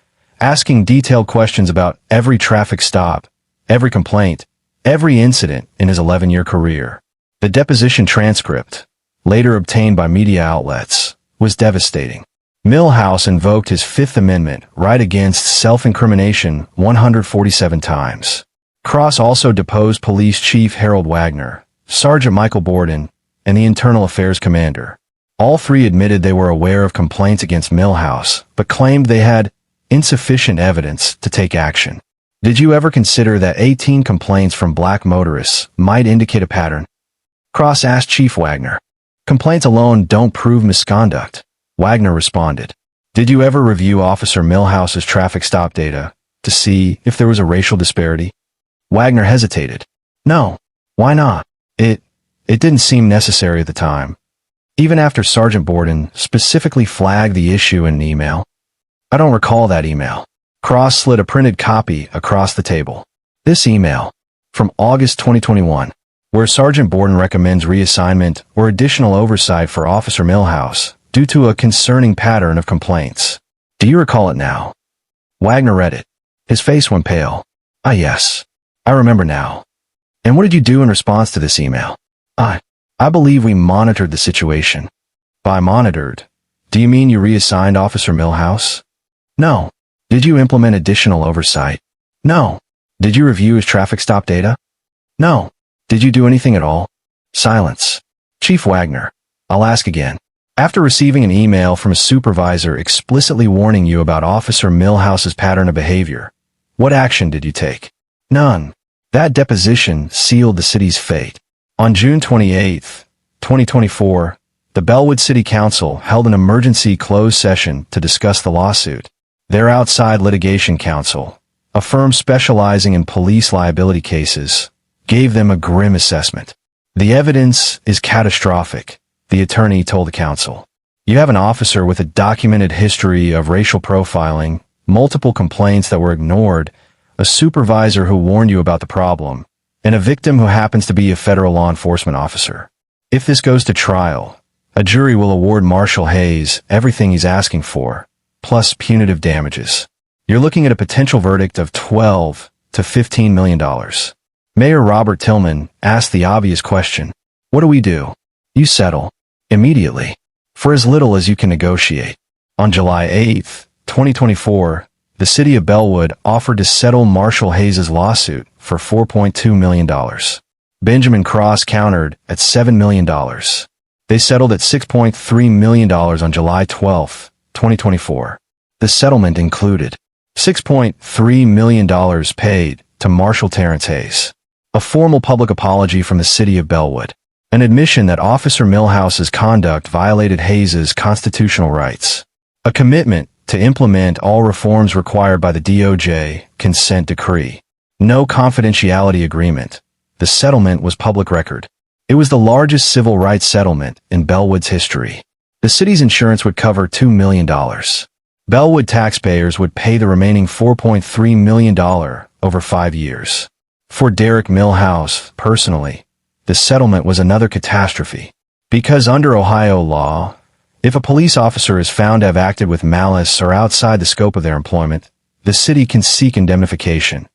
asking detailed questions about every traffic stop, every complaint, every incident in his 11-year career. The deposition transcript, later obtained by media outlets, was devastating. Millhouse invoked his Fifth Amendment right against self-incrimination 147 times. Cross also deposed Police Chief Harold Wagner, Sergeant Michael Borden, and the Internal Affairs Commander. All three admitted they were aware of complaints against Millhouse, but claimed they had insufficient evidence to take action. Did you ever consider that 18 complaints from black motorists might indicate a pattern? Cross asked Chief Wagner. Complaints alone don't prove misconduct, Wagner responded. Did you ever review Officer Millhouse's traffic stop data to see if there was a racial disparity? Wagner hesitated. No. Why not? It didn't seem necessary at the time. Even after Sergeant Borden specifically flagged the issue in an email. I don't recall that email. Cross slid a printed copy across the table. This email, from August 2021, where Sergeant Borden recommends reassignment or additional oversight for Officer Millhouse due to a concerning pattern of complaints. Do you recall it now? Wagner read it. His face went pale. Ah, yes. I remember now. And what did you do in response to this email? I believe we monitored the situation. By monitored, do you mean you reassigned Officer Millhouse? No. Did you implement additional oversight? No. Did you review his traffic stop data? No. Did you do anything at all? Silence. Chief Wagner, I'll ask again. After receiving an email from a supervisor explicitly warning you about Officer Millhouse's pattern of behavior, what action did you take? None. That deposition sealed the city's fate. On June 28, 2024, the Bellwood City Council held an emergency closed session to discuss the lawsuit. Their outside litigation counsel, a firm specializing in police liability cases, gave them a grim assessment. The evidence is catastrophic, the attorney told the council. You have an officer with a documented history of racial profiling, multiple complaints that were ignored, a supervisor who warned you about the problem, and a victim who happens to be a federal law enforcement officer. If this goes to trial, a jury will award Marshal Hayes everything he's asking for, plus punitive damages. You're looking at a potential verdict of $12 to $15 million. Mayor Robert Tillman asked the obvious question. What do we do? You settle. Immediately. For as little as you can negotiate. On July 8, 2024, the city of Bellwood offered to settle Marshal Hayes' lawsuit for $4.2 million. Benjamin Cross countered at $7 million. They settled at $6.3 million on July 12, 2024. The settlement included $6.3 million paid to Marshal Terrence Hayes, a formal public apology from the city of Bellwood, an admission that Officer Millhouse's conduct violated Hayes' constitutional rights, a commitment to implement all reforms required by the DOJ consent decree, no confidentiality agreement. The settlement was public record. It was the largest civil rights settlement in Bellwood's history. The city's insurance would cover $2 million. Bellwood taxpayers would pay the remaining $4.3 million over 5 years. For Derek Millhouse, personally, the settlement was another catastrophe. Because under Ohio law, if a police officer is found to have acted with malice or outside the scope of their employment, the city can seek indemnification,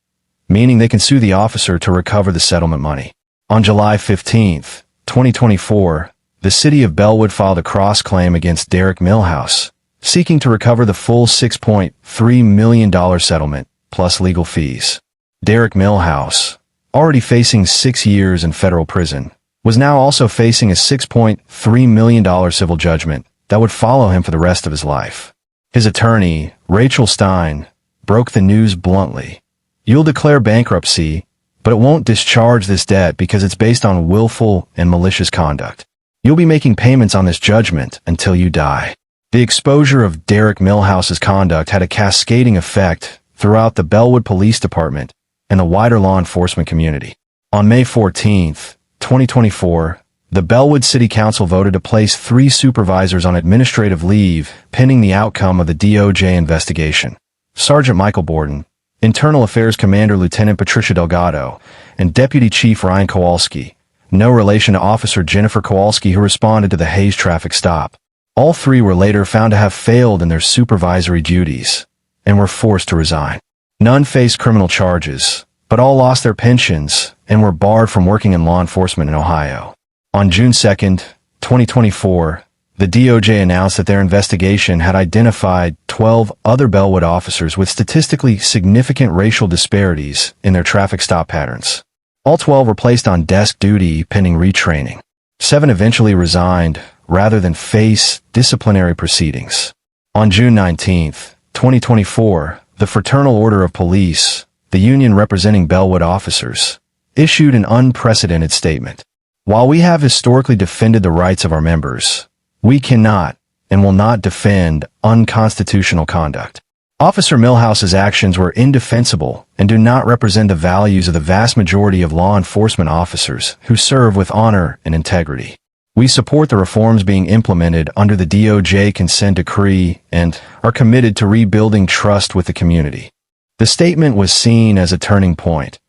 meaning they can sue the officer to recover the settlement money. On July 15, 2024, the city of Bellwood filed a cross-claim against Derek Millhouse, seeking to recover the full $6.3 million settlement, plus legal fees. Derek Millhouse, already facing 6 years in federal prison, was now also facing a $6.3 million civil judgment that would follow him for the rest of his life. His attorney, Rachel Stein, broke the news bluntly. You'll declare bankruptcy, but it won't discharge this debt because it's based on willful and malicious conduct. You'll be making payments on this judgment until you die. The exposure of Derek Millhouse's conduct had a cascading effect throughout the Bellwood Police Department and the wider law enforcement community. On May 14, 2024, the Bellwood City Council voted to place 3 supervisors on administrative leave pending the outcome of the DOJ investigation. Sergeant Michael Borden, Internal Affairs Commander Lieutenant Patricia Delgado, and Deputy Chief Ryan Kowalski, no relation to Officer Jennifer Kowalski who responded to the Hayes traffic stop. All 3 were later found to have failed in their supervisory duties and were forced to resign. None faced criminal charges, but all lost their pensions and were barred from working in law enforcement in Ohio. On June 2, 2024, the DOJ announced that their investigation had identified 12 other Bellwood officers with statistically significant racial disparities in their traffic stop patterns. All 12 were placed on desk duty pending retraining. 7 eventually resigned rather than face disciplinary proceedings. On June 19, 2024, the Fraternal Order of Police, the union representing Bellwood officers, issued an unprecedented statement. While we have historically defended the rights of our members, we cannot and will not defend unconstitutional conduct. Officer Millhouse's actions were indefensible and do not represent the values of the vast majority of law enforcement officers who serve with honor and integrity. We support the reforms being implemented under the DOJ consent decree and are committed to rebuilding trust with the community. The statement was seen as a turning point,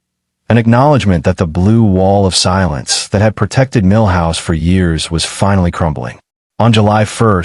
an acknowledgement that the blue wall of silence that had protected Millhouse for years was finally crumbling. On July 1,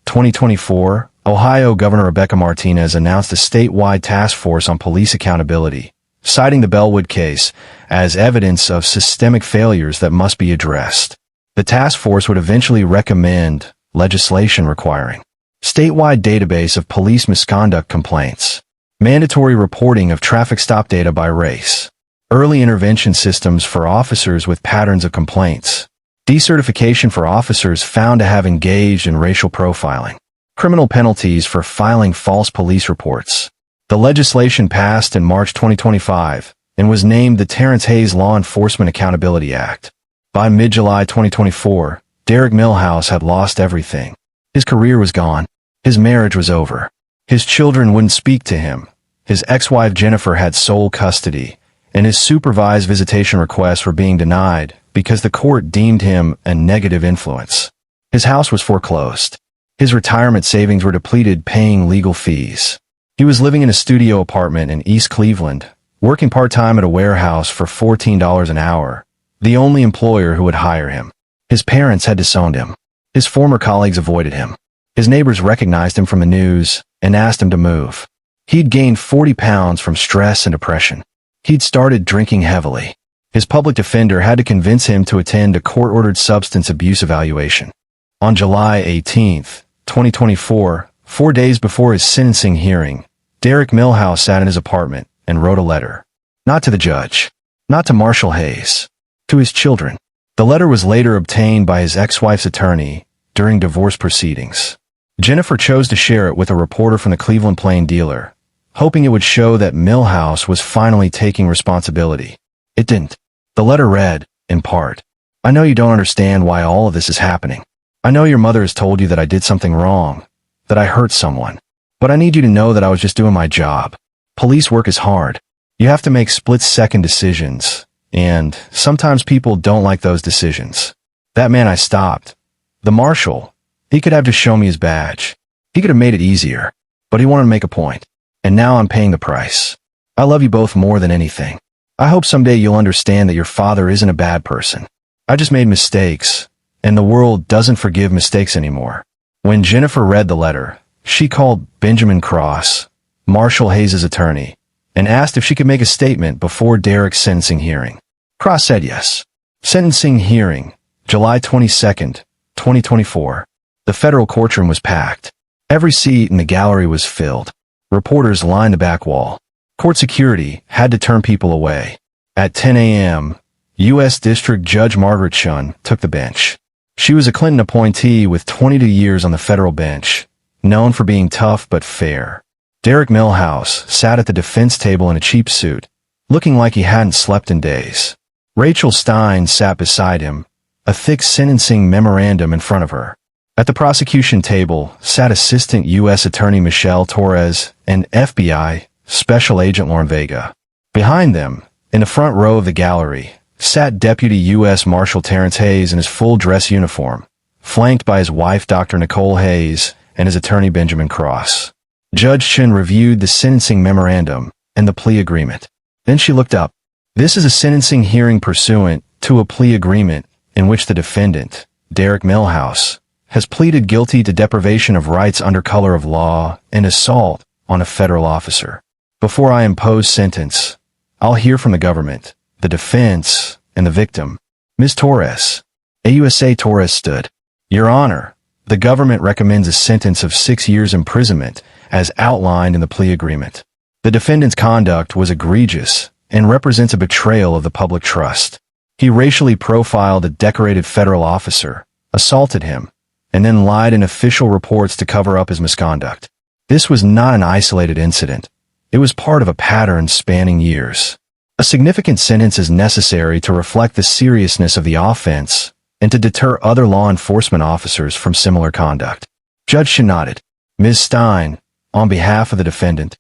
2024, Ohio Governor Rebecca Martinez announced a statewide task force on police accountability, citing the Bellwood case as evidence of systemic failures that must be addressed. The task force would eventually recommend legislation requiring statewide database of police misconduct complaints, mandatory reporting of traffic stop data by race, early intervention systems for officers with patterns of complaints, decertification for officers found to have engaged in racial profiling, criminal penalties for filing false police reports. The legislation passed in March 2025 and was named the Terrence Hayes Law Enforcement Accountability Act. By mid-July 2024, Derek Millhouse had lost everything. His career was gone. His marriage was over. His children wouldn't speak to him. His ex-wife Jennifer had sole custody, and his supervised visitation requests were being denied because the court deemed him a negative influence. His house was foreclosed. His retirement savings were depleted paying legal fees. He was living in a studio apartment in East Cleveland, working part-time at a warehouse for $14 an hour, the only employer who would hire him. His parents had disowned him. His former colleagues avoided him. His neighbors recognized him from the news and asked him to move. He'd gained 40 pounds from stress and depression. He'd started drinking heavily. His public defender had to convince him to attend a court-ordered substance abuse evaluation. On July 18, 2024, 4 days before his sentencing hearing, Derek Milhouse sat in his apartment and wrote a letter. Not to the judge. Not to Marshal Hayes. To his children. The letter was later obtained by his ex-wife's attorney during divorce proceedings. Jennifer chose to share it with a reporter from the Cleveland Plain Dealer, hoping it would show that Milhouse was finally taking responsibility. It didn't. The letter read, in part, "I know you don't understand why all of this is happening. I know your mother has told you that I did something wrong, that I hurt someone. But I need you to know that I was just doing my job. Police work is hard. You have to make split-second decisions, and sometimes people don't like those decisions. That man I stopped, the Marshal, he could have just shown me his badge. He could have made it easier, but he wanted to make a point. And now I'm paying the price. I love you both more than anything. I hope someday you'll understand that your father isn't a bad person. I just made mistakes, and the world doesn't forgive mistakes anymore." When Jennifer read the letter, she called Benjamin Cross, Marshal Hayes' attorney, and asked if she could make a statement before Derek's sentencing hearing. Cross said yes. Sentencing hearing, July 22, 2024. The federal courtroom was packed. Every seat in the gallery was filled. Reporters lined the back wall. Court security had to turn people away. At 10 a.m., U.S. District Judge Margaret Shun took the bench. She was a Clinton appointee with 22 years on the federal bench, known for being tough but fair. Derek Milhouse sat at the defense table in a cheap suit, looking like he hadn't slept in days. Rachel Stein sat beside him, a thick sentencing memorandum in front of her. At the prosecution table sat Assistant U.S. Attorney Michelle Torres and FBI Special Agent Lauren Vega. Behind them, in the front row of the gallery, sat Deputy U.S. Marshal Terrence Hayes in his full-dress uniform, flanked by his wife Dr. Nicole Hayes and his attorney Benjamin Cross. Judge Chin reviewed the sentencing memorandum and the plea agreement. Then she looked up. "This is a sentencing hearing pursuant to a plea agreement in which the defendant, Derek Milhouse, has pleaded guilty to deprivation of rights under color of law and assault on a federal officer. Before I impose sentence, I'll hear from the government, the defense, and the victim. Ms. Torres." AUSA Torres stood. "Your Honor, the government recommends a sentence of 6 years imprisonment as outlined in the plea agreement. The defendant's conduct was egregious and represents a betrayal of the public trust. He racially profiled a decorated federal officer, assaulted him, and then lied in official reports to cover up his misconduct. This was not an isolated incident. It was part of a pattern spanning years. A significant sentence is necessary to reflect the seriousness of the offense and to deter other law enforcement officers from similar conduct." Judge Chin nodded. "Ms. Stein, on behalf of the defendant."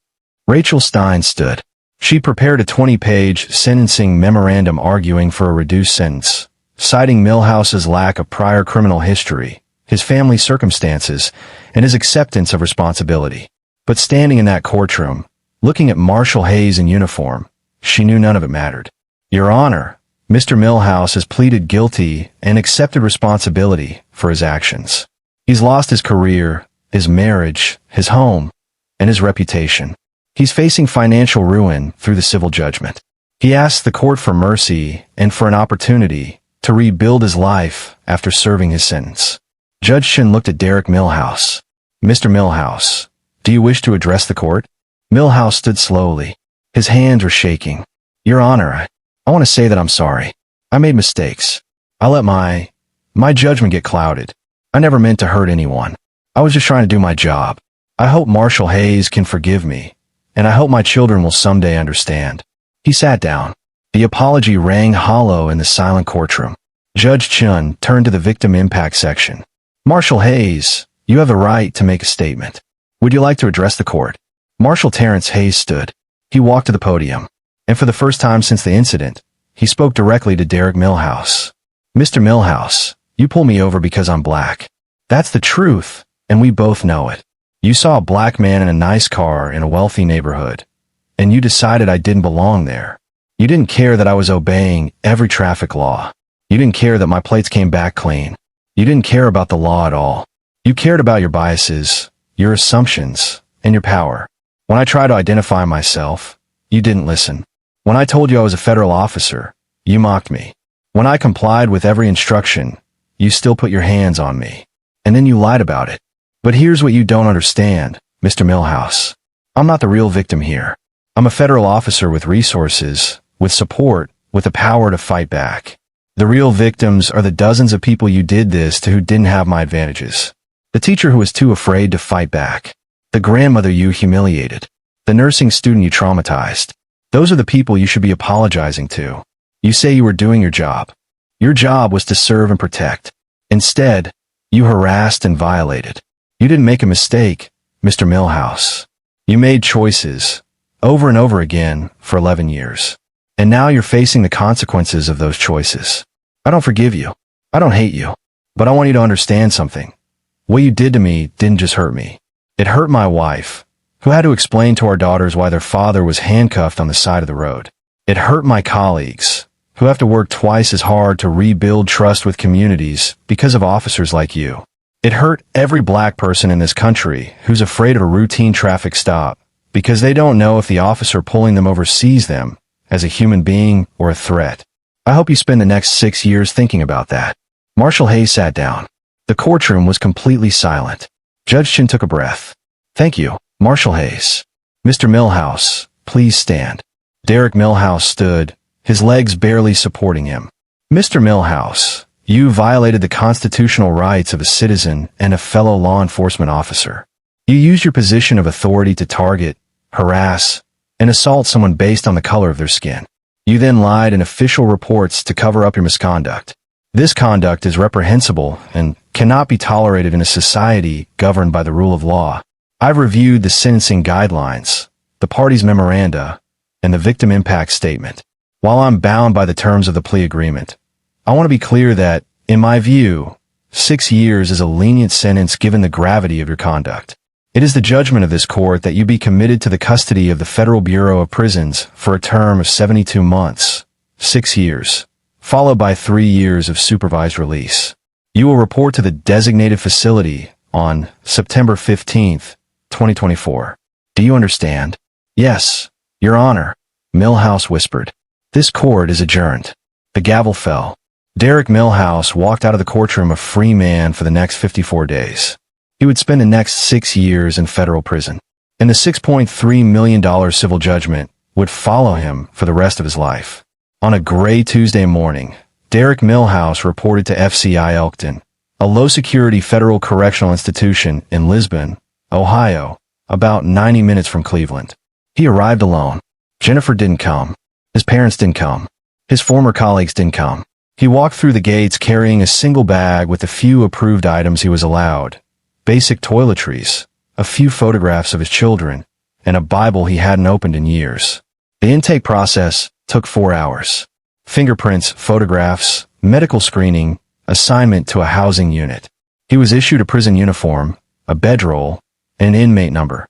Rachel Stein stood. She prepared a 20-page sentencing memorandum arguing for a reduced sentence, citing Milhouse's lack of prior criminal history, his family circumstances, and his acceptance of responsibility. But standing in that courtroom, looking at Marshal Hayes in uniform, she knew none of it mattered. "Your Honor, Mr. Milhouse has pleaded guilty and accepted responsibility for his actions. He's lost his career, his marriage, his home, and his reputation. He's facing financial ruin through the civil judgment. He asks the court for mercy and for an opportunity to rebuild his life after serving his sentence." Judge Chin looked at Derek Milhouse. "Mr. Milhouse, do you wish to address the court?" Milhouse stood slowly. His hands were shaking. "Your Honor, I want to say that I'm sorry. I made mistakes. I let my judgment get clouded. I never meant to hurt anyone. I was just trying to do my job. I hope Marshal Hayes can forgive me, and I hope my children will someday understand." He sat down. The apology rang hollow in the silent courtroom. Judge Chun turned to the victim impact section. "Marshal Hayes, you have the right to make a statement. Would you like to address the court?" Marshal Terrence Hayes stood. He walked to the podium, and for the first time since the incident, he spoke directly to Derek Milhouse. "Mr. Milhouse, you pull me over because I'm black. That's the truth, and we both know it. You saw a black man in a nice car in a wealthy neighborhood, and you decided I didn't belong there. You didn't care that I was obeying every traffic law. You didn't care that my plates came back clean. You didn't care about the law at all. You cared about your biases, your assumptions, and your power. When I tried to identify myself, you didn't listen. When I told you I was a federal officer, You mocked me. When I complied with every instruction, you still put your hands on me. And then you lied about it. But here's what you don't understand, Mr. Milhouse. I'm not the real victim here. I'm a federal officer with resources, with support, with the power to fight back. The real victims are the dozens of people you did this to who didn't have my advantages. The teacher who was too afraid to fight back. The grandmother you humiliated. The nursing student you traumatized. Those are the people you should be apologizing to. You say you were doing your job. Your job was to serve and protect. Instead, you harassed and violated. You didn't make a mistake, Mr. Milhouse. You made choices, over and over again, for 11 years. And now you're facing the consequences of those choices. I don't forgive you. I don't hate you. But I want you to understand something. What you did to me didn't just hurt me. It hurt my wife, who had to explain to our daughters why their father was handcuffed on the side of the road. It hurt my colleagues, who have to work twice as hard to rebuild trust with communities because of officers like you. It hurt every black person in this country who's afraid of a routine traffic stop because they don't know if the officer pulling them over sees them as a human being or a threat. I hope you spend the next 6 years thinking about that. Marshal Hayes sat down. The courtroom was completely silent. Judge Chin took a breath. Thank you, Marshal Hayes. Mr. Milhouse, please stand. Derek Milhouse stood, his legs barely supporting him. Mr. Milhouse, you violated the constitutional rights of a citizen and a fellow law enforcement officer. You used your position of authority to target, harass, and assault someone based on the color of their skin. You then lied in official reports to cover up your misconduct. This conduct is reprehensible and cannot be tolerated in a society governed by the rule of law. I've reviewed the sentencing guidelines, the parties' memoranda, and the victim impact statement. While I'm bound by the terms of the plea agreement, I want to be clear that, in my view, 6 years is a lenient sentence given the gravity of your conduct. It is the judgment of this court that you be committed to the custody of the Federal Bureau of Prisons for a term of 72 months, 6 years, followed by 3 years of supervised release. You will report to the designated facility on September 15th, 2024. Do you understand? Yes, Your Honor, Milhouse whispered. This court is adjourned. The gavel fell. Derek Milhouse walked out of the courtroom a free man for the next 54 days. He would spend the next 6 years in federal prison, and the $6.3 million civil judgment would follow him for the rest of his life. On a gray Tuesday morning, Derek Milhouse reported to FCI Elkton, a low-security federal correctional institution in Lisbon, Ohio, about 90 minutes from Cleveland. He arrived alone. Jennifer didn't come. His parents didn't come. His former colleagues didn't come. He walked through the gates carrying a single bag with the few approved items he was allowed. Basic toiletries, a few photographs of his children, and a Bible he hadn't opened in years. The intake process took 4 hours. Fingerprints, photographs, medical screening, assignment to a housing unit. He was issued a prison uniform, a bedroll, and an inmate number,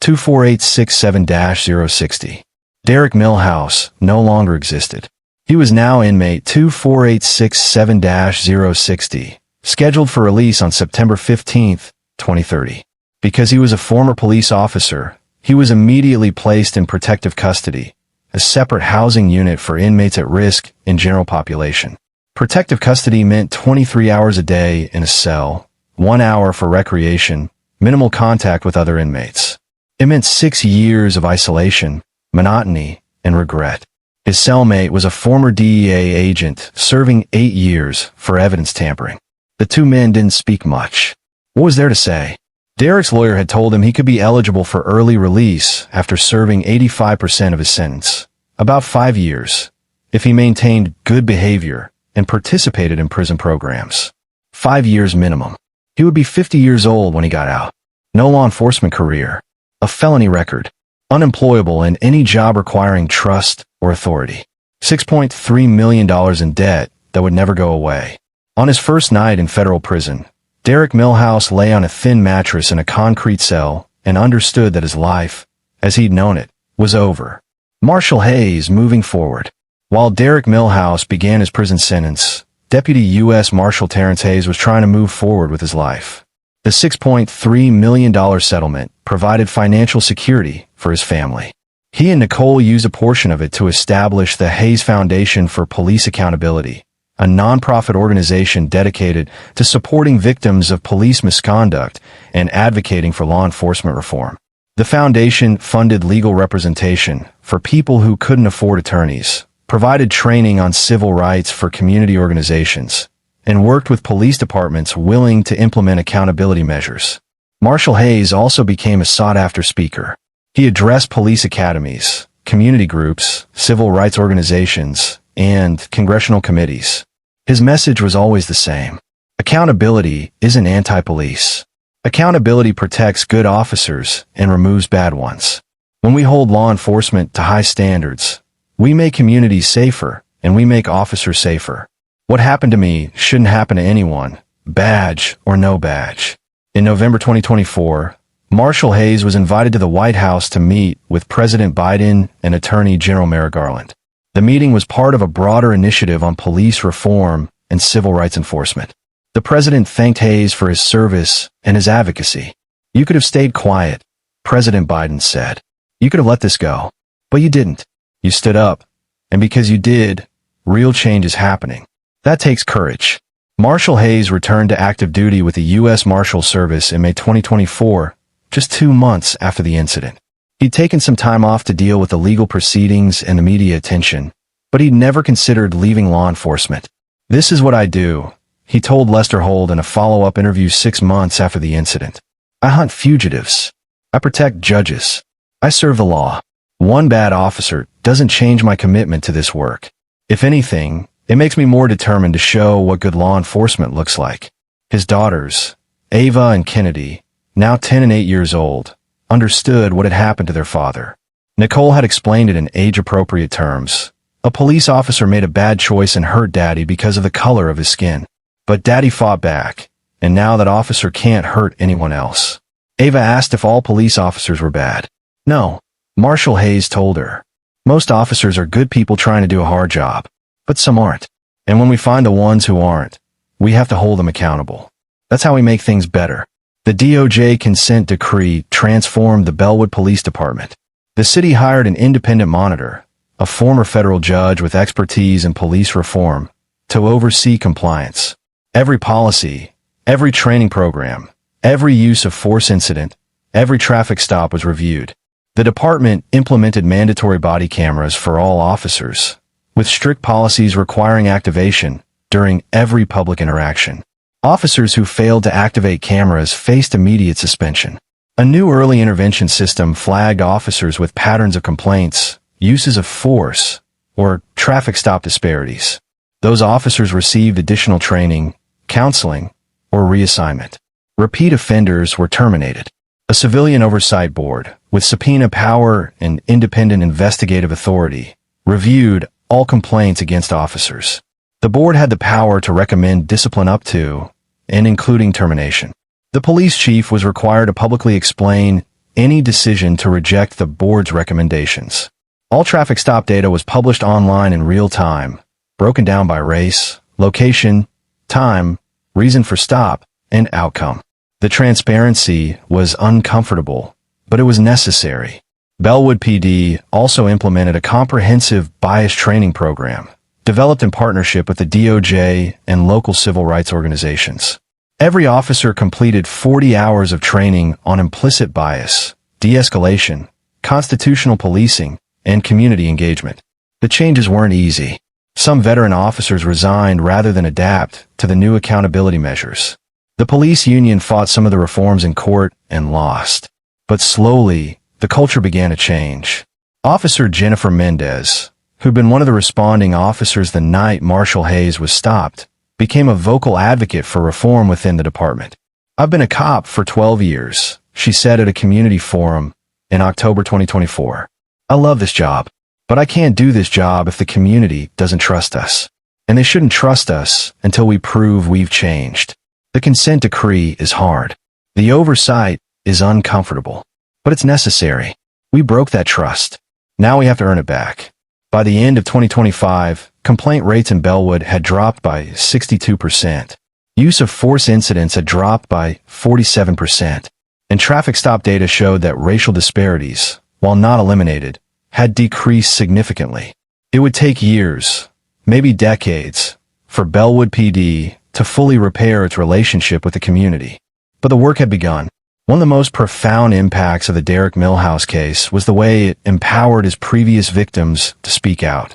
24867-060. Derek Milhouse no longer existed. He was now inmate 24867-060, scheduled for release on September 15th, 2030. Because he was a former police officer, he was immediately placed in protective custody, a separate housing unit for inmates at risk in general population. Protective custody meant 23 hours a day in a cell, 1 hour for recreation, minimal contact with other inmates. It meant 6 years of isolation, monotony, and regret. His cellmate was a former DEA agent serving 8 years for evidence tampering. The two men didn't speak much. What was there to say? Derek's lawyer had told him he could be eligible for early release after serving 85% of his sentence, about 5 years, if he maintained good behavior and participated in prison programs. 5 years minimum. He would be 50 years old when he got out. No law enforcement career. A felony record. Unemployable in any job requiring trust or authority. $6.3 million in debt that would never go away. On his first night in federal prison, Derek Milhouse lay on a thin mattress in a concrete cell and understood that his life, as he'd known it, was over. Marshal Hayes moving forward. While Derek Milhouse began his prison sentence, Deputy U.S. Marshal Terrence Hayes was trying to move forward with his life. The $6.3 million settlement provided financial security for his family. He and Nicole used a portion of it to establish the Hayes Foundation for Police Accountability, a nonprofit organization dedicated to supporting victims of police misconduct and advocating for law enforcement reform. The foundation funded legal representation for people who couldn't afford attorneys, provided training on civil rights for community organizations, and worked with police departments willing to implement accountability measures. Marshal Hayes also became a sought-after speaker. He addressed police academies, community groups, civil rights organizations, and congressional committees. His message was always the same. Accountability isn't anti-police. Accountability protects good officers and removes bad ones. When we hold law enforcement to high standards, we make communities safer and we make officers safer. What happened to me shouldn't happen to anyone, badge or no badge. In November 2024, Marshal Hayes was invited to the White House to meet with President Biden and Attorney General Merrick Garland. The meeting was part of a broader initiative on police reform and civil rights enforcement. The president thanked Hayes for his service and his advocacy. "You could have stayed quiet," President Biden said. "You could have let this go. But you didn't. You stood up. And because you did, real change is happening. That takes courage." Marshal Hayes returned to active duty with the U.S. Marshal Service in May 2024, just 2 months after the incident. He'd taken some time off to deal with the legal proceedings and the media attention, but he'd never considered leaving law enforcement. "This is what I do," he told Lester Holt in a follow-up interview 6 months after the incident. "I hunt fugitives. I protect judges. I serve the law. One bad officer doesn't change my commitment to this work. If anything, it makes me more determined to show what good law enforcement looks like." His daughters, Ava and Kennedy, now 10 and 8 years old, understood what had happened to their father. Nicole had explained it in age-appropriate terms. "A police officer made a bad choice and hurt Daddy because of the color of his skin. But Daddy fought back, and now that officer can't hurt anyone else." Ava asked if all police officers were bad. "No," Marshal Hayes told her. "Most officers are good people trying to do a hard job. But some aren't. And when we find the ones who aren't, we have to hold them accountable. That's how we make things better." The DOJ consent decree transformed the Bellwood Police Department. The city hired an independent monitor, a former federal judge with expertise in police reform, to oversee compliance. Every policy, every training program, every use of force incident, every traffic stop was reviewed. The department implemented mandatory body cameras for all officers, with strict policies requiring activation during every public interaction. Officers who failed to activate cameras faced immediate suspension. A new early intervention system flagged officers with patterns of complaints, uses of force, or traffic stop disparities. Those officers received additional training, counseling, or reassignment. Repeat offenders were terminated. A civilian oversight board, with subpoena power and independent investigative authority, reviewed all complaints against officers. The board had the power to recommend discipline up to and including termination. The police chief was required to publicly explain any decision to reject the board's recommendations. All traffic stop data was published online in real time, broken down by race, location, time, reason for stop, and outcome. The transparency was uncomfortable, but it was necessary. Bellwood PD also implemented a comprehensive bias training program, developed in partnership with the DOJ and local civil rights organizations. Every officer completed 40 hours of training on implicit bias, de-escalation, constitutional policing, and community engagement. The changes weren't easy. Some veteran officers resigned rather than adapt to the new accountability measures. The police union fought some of the reforms in court and lost. But slowly, the culture began to change. Officer Jennifer Mendez, who'd been one of the responding officers the night Marshal Hayes was stopped, became a vocal advocate for reform within the department. "I've been a cop for 12 years, she said at a community forum in October 2024. "I love this job, but I can't do this job if the community doesn't trust us. And they shouldn't trust us until we prove we've changed." The consent decree is hard. The oversight is uncomfortable. But it's necessary. We broke that trust. Now we have to earn it back. By the end of 2025, complaint rates in Bellwood had dropped by 62%. Use of force incidents had dropped by 47%. And traffic stop data showed that racial disparities, while not eliminated, had decreased significantly. It would take years, maybe decades, for Bellwood PD to fully repair its relationship with the community. But the work had begun. One of the most profound impacts of the Derek Millhouse case was the way it empowered his previous victims to speak out.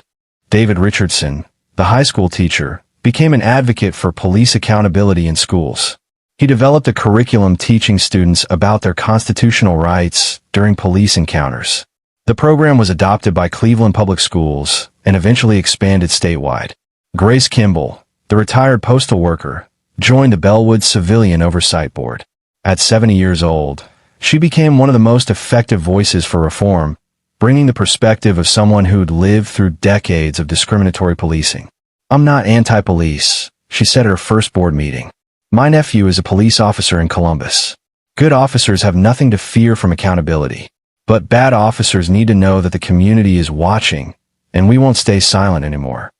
David Richardson, the high school teacher, became an advocate for police accountability in schools. He developed a curriculum teaching students about their constitutional rights during police encounters. The program was adopted by Cleveland Public Schools and eventually expanded statewide. Grace Kimball, the retired postal worker, joined the Bellwood Civilian Oversight Board. At 70 years old, she became one of the most effective voices for reform, bringing the perspective of someone who'd lived through decades of discriminatory policing. "I'm not anti-police," she said at her first board meeting. "My nephew is a police officer in Columbus. Good officers have nothing to fear from accountability. But bad officers need to know that the community is watching, and we won't stay silent anymore."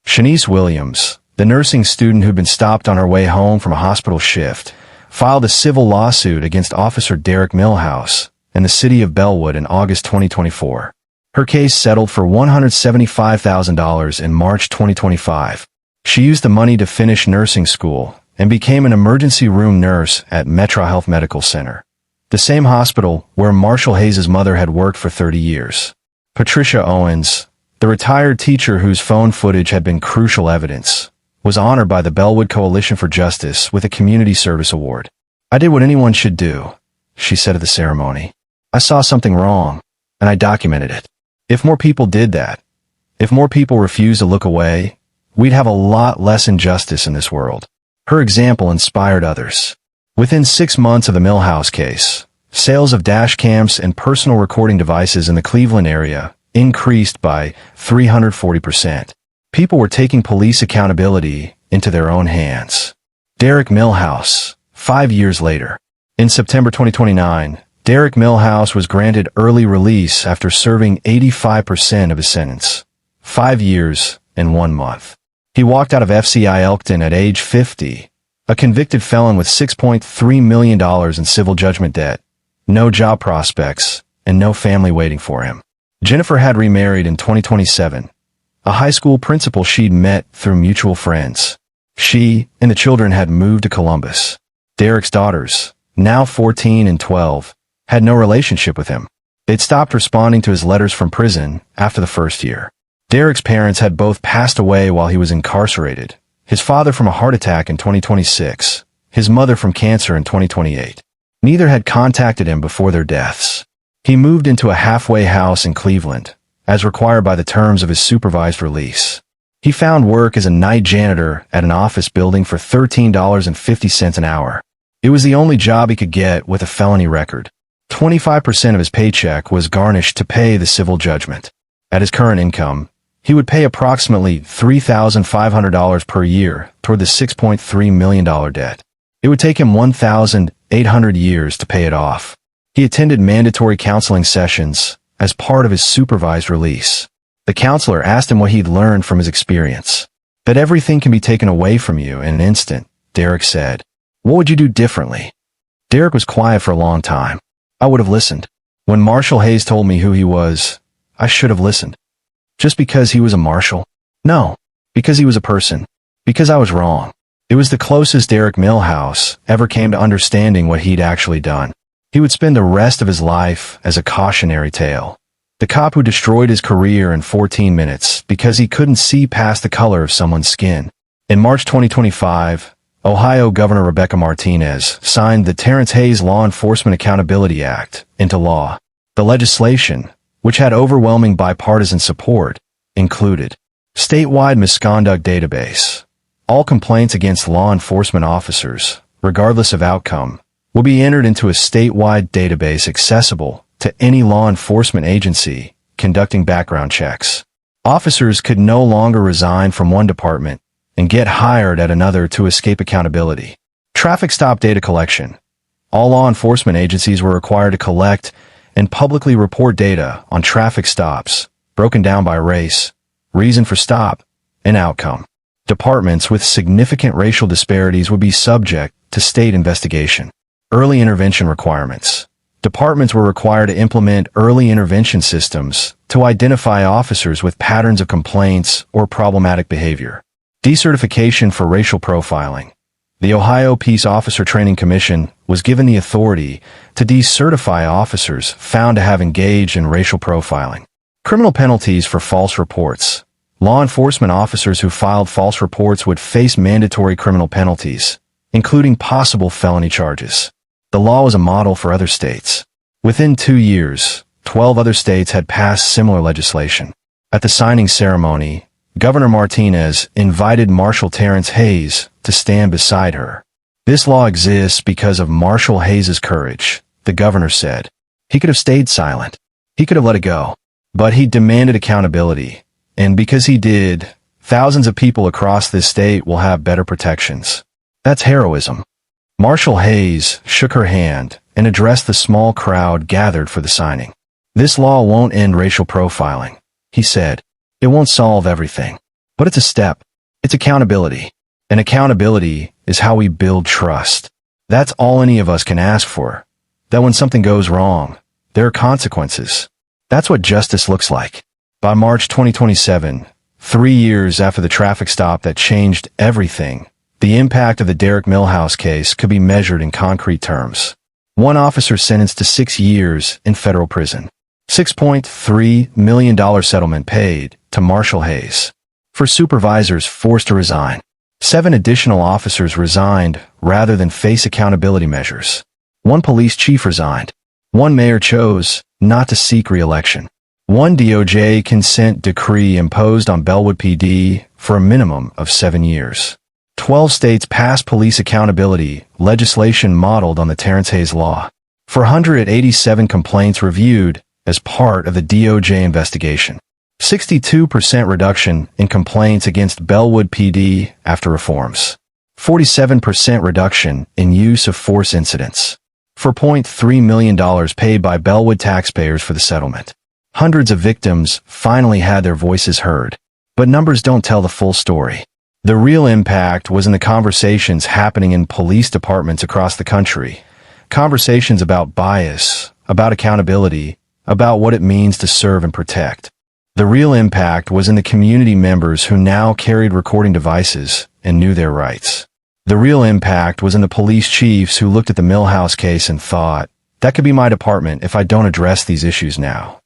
Shanice Williams, the nursing student who'd been stopped on her way home from a hospital shift, filed a civil lawsuit against Officer Derek Millhouse and the city of Bellwood in August 2024. Her case settled for $175,000 in March 2025. She used the money to finish nursing school and became an emergency room nurse at Metro Health Medical Center, the same hospital where Marshal Hayes' mother had worked for 30 years. Patricia Owens, the retired teacher whose phone footage had been crucial evidence, was honored by the Bellwood Coalition for Justice with a Community Service Award. "I did what anyone should do," she said at the ceremony. "I saw something wrong, and I documented it. If more people did that, if more people refused to look away, we'd have a lot less injustice in this world." Her example inspired others. Within 6 months of the Millhouse case, sales of dash cams and personal recording devices in the Cleveland area increased by 340%. People were taking police accountability into their own hands. Derek Millhouse, 5 years later. In September 2029, Derek Millhouse was granted early release after serving 85% of his sentence. 5 years and 1 month. He walked out of FCI Elkton at age 50, a convicted felon with $6.3 million in civil judgment debt, no job prospects, and no family waiting for him. Jennifer had remarried in 2027. A high school principal she'd met through mutual friends. She and the children had moved to Columbus. Derek's daughters, now 14 and 12, had no relationship with him. They'd stopped responding to his letters from prison after the first year. Derek's parents had both passed away while he was incarcerated, his father from a heart attack in 2026, his mother from cancer in 2028. Neither had contacted him before their deaths. He moved into a halfway house in Cleveland, as required by the terms of his supervised release. He found work as a night janitor at an office building for $13.50 an hour. It was the only job he could get with a felony record. 25% of his paycheck was garnished to pay the civil judgment. At his current income, he would pay approximately $3,500 per year toward the $6.3 million debt. It would take him 1,800 years to pay it off. He attended mandatory counseling sessions as part of his supervised release. The counselor asked him what he'd learned from his experience. "That everything can be taken away from you in an instant," Derek said. "What would you do differently?" Derek was quiet for a long time. "I would have listened. When Marshal Hayes told me who he was, I should have listened. Just because he was a marshal? No, because he was a person. Because I was wrong." It was the closest Derek Millhouse ever came to understanding what he'd actually done. He would spend the rest of his life as a cautionary tale. The cop who destroyed his career in 14 minutes because he couldn't see past the color of someone's skin. In March 2025, Ohio Governor Rebecca Martinez signed the Terrence Hayes Law Enforcement Accountability Act into law. The legislation, which had overwhelming bipartisan support, included statewide misconduct database. All complaints against law enforcement officers, regardless of outcome, will be entered into a statewide database accessible to any law enforcement agency conducting background checks. Officers could no longer resign from one department and get hired at another to escape accountability. Traffic stop data collection. All law enforcement agencies were required to collect and publicly report data on traffic stops, broken down by race, reason for stop, and outcome. Departments with significant racial disparities would be subject to state investigation. Early intervention requirements. Departments were required to implement early intervention systems to identify officers with patterns of complaints or problematic behavior. Decertification for racial profiling. The Ohio Peace Officer Training Commission was given the authority to decertify officers found to have engaged in racial profiling. Criminal penalties for false reports. Law enforcement officers who filed false reports would face mandatory criminal penalties, including possible felony charges. The law was a model for other states. Within 2 years, 12 other states had passed similar legislation. At the signing ceremony, Governor Martinez invited Marshal Terrence Hayes to stand beside her. This law exists because of Marshal Hayes's courage, the governor said. He could have stayed silent. He could have let it go. But he demanded accountability. And because he did, thousands of people across this state will have better protections. That's heroism. Marshal Hayes shook her hand and addressed the small crowd gathered for the signing. This law won't end racial profiling, he said. It won't solve everything. But it's a step. It's accountability. And accountability is how we build trust. That's all any of us can ask for. That when something goes wrong, there are consequences. That's what justice looks like. By March 2027, 3 years after the traffic stop that changed everything, the impact of the Derek Millhouse case could be measured in concrete terms. One officer sentenced to 6 years in federal prison. $6.3 million settlement paid to Marshal Hayes. For supervisors forced to resign. 7 additional officers resigned rather than face accountability measures. 1 police chief resigned. 1 mayor chose not to seek re-election. 1 DOJ consent decree imposed on Bellwood PD for a minimum of 7 years. 12 states passed police accountability legislation modeled on the Terrence Hayes law. 487 complaints reviewed as part of the DOJ investigation. 62% reduction in complaints against Bellwood PD after reforms. 47% reduction in use of force incidents. $4.3 million paid by Bellwood taxpayers for the settlement. Hundreds of victims finally had their voices heard. But numbers don't tell the full story. The real impact was in the conversations happening in police departments across the country. Conversations about bias, about accountability, about what it means to serve and protect. The real impact was in the community members who now carried recording devices and knew their rights. The real impact was in the police chiefs who looked at the Millhouse case and thought, that could be my department if I don't address these issues now.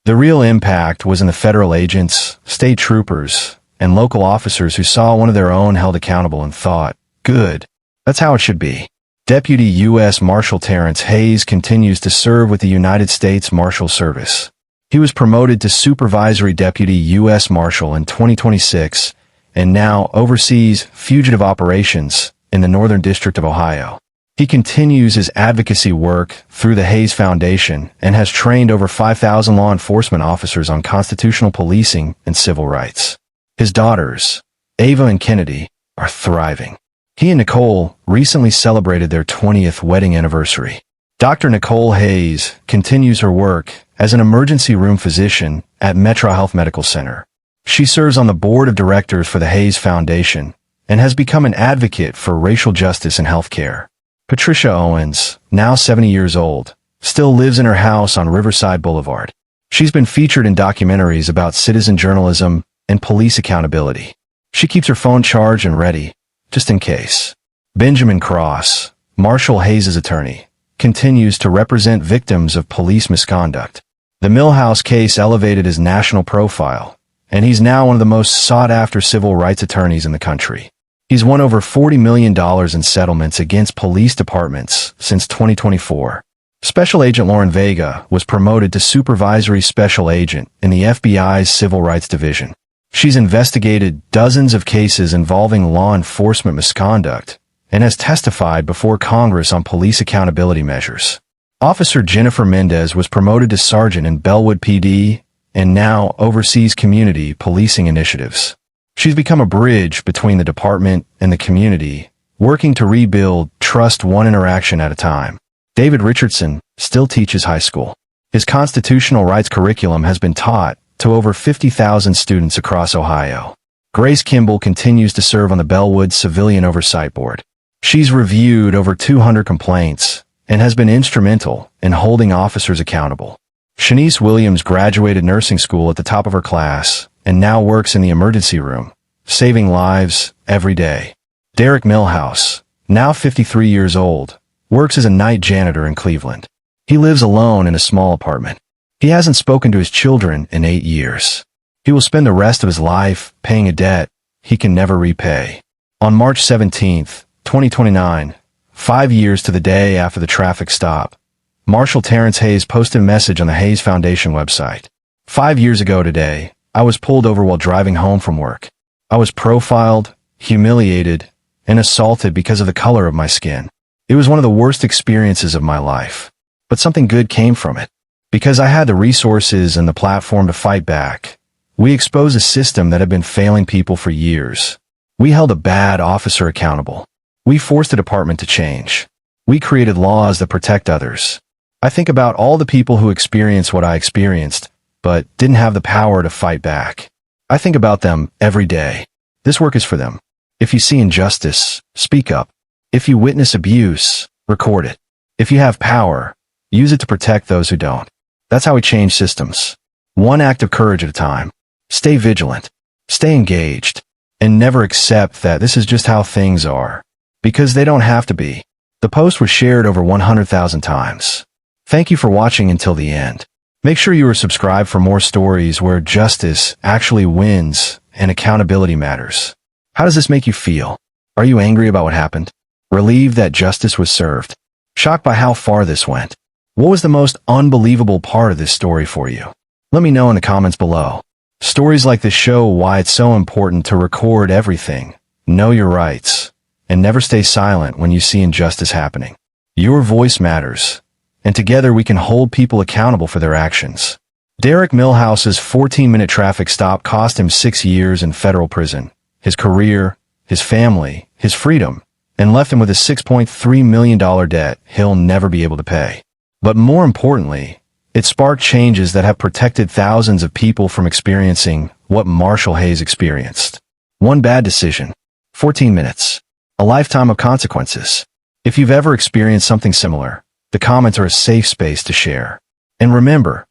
The real impact was in the federal agents, state troopers, and local officers who saw one of their own held accountable and thought, good, that's how it should be. Deputy U.S. Marshal Terrence Hayes continues to serve with the United States Marshal Service. He was promoted to Supervisory Deputy U.S. Marshal in 2026 and now oversees fugitive operations in the Northern District of Ohio. He continues his advocacy work through the Hayes Foundation and has trained over 5,000 law enforcement officers on constitutional policing and civil rights. His daughters, Ava and Kennedy, are thriving. He and Nicole recently celebrated their 20th wedding anniversary. Dr. Nicole Hayes continues her work as an emergency room physician at Metro Health Medical Center. She serves on the board of directors for the Hayes Foundation and has become an advocate for racial justice in healthcare. Patricia Owens, now 70 years old, still lives in her house on Riverside Boulevard. She's been featured in documentaries about citizen journalism and police accountability. She keeps her phone charged and ready, just in case. Benjamin Cross, Marshal Hayes' attorney, continues to represent victims of police misconduct. The Millhouse case elevated his national profile, and he's now one of the most sought-after civil rights attorneys in the country. He's won over $40 million in settlements against police departments since 2024. Special Agent Lauren Vega was promoted to Supervisory Special Agent in the FBI's Civil Rights Division. She's investigated dozens of cases involving law enforcement misconduct and has testified before Congress on police accountability measures. Officer Jennifer Mendez was promoted to Sergeant in Bellwood PD and now oversees community policing initiatives. She's become a bridge between the department and the community, working to rebuild trust one interaction at a time. David Richardson still teaches high school. His constitutional rights curriculum has been taught to over 50,000 students across Ohio. Grace Kimball continues to serve on the Bellwood Civilian Oversight Board. She's reviewed over 200 complaints and has been instrumental in holding officers accountable. Shanice Williams graduated nursing school at the top of her class and now works in the emergency room, saving lives every day. Derek Millhouse, now 53 years old, works as a night janitor in Cleveland. He lives alone in a small apartment. He hasn't spoken to his children in 8 years. He will spend the rest of his life paying a debt he can never repay. On March 17, 2029, 5 years to the day after the traffic stop, Marshal Terrence Hayes posted a message on the Hayes Foundation website. 5 years ago today, I was pulled over while driving home from work. I was profiled, humiliated, and assaulted because of the color of my skin. It was one of the worst experiences of my life. But something good came from it. Because I had the resources and the platform to fight back, we exposed a system that had been failing people for years. We held a bad officer accountable. We forced the department to change. We created laws that protect others. I think about all the people who experienced what I experienced, but didn't have the power to fight back. I think about them every day. This work is for them. If you see injustice, speak up. If you witness abuse, record it. If you have power, use it to protect those who don't. That's how we change systems. One act of courage at a time. Stay vigilant. Stay engaged. And never accept that this is just how things are. Because they don't have to be. The post was shared over 100,000 times. Thank you for watching until the end. Make sure you are subscribed for more stories where justice actually wins and accountability matters. How does this make you feel? Are you angry about what happened? Relieved that justice was served? Shocked by how far this went? What was the most unbelievable part of this story for you? Let me know in the comments below. Stories like this show why it's so important to record everything, know your rights, and never stay silent when you see injustice happening. Your voice matters, and together we can hold people accountable for their actions. Derek Millhouse's 14-minute traffic stop cost him 6 years in federal prison, his career, his family, his freedom, and left him with a $6.3 million debt he'll never be able to pay. But more importantly, it sparked changes that have protected thousands of people from experiencing what Marshal Hayes experienced. One bad decision, 14 minutes, a lifetime of consequences. If you've ever experienced something similar, the comments are a safe space to share. And remember,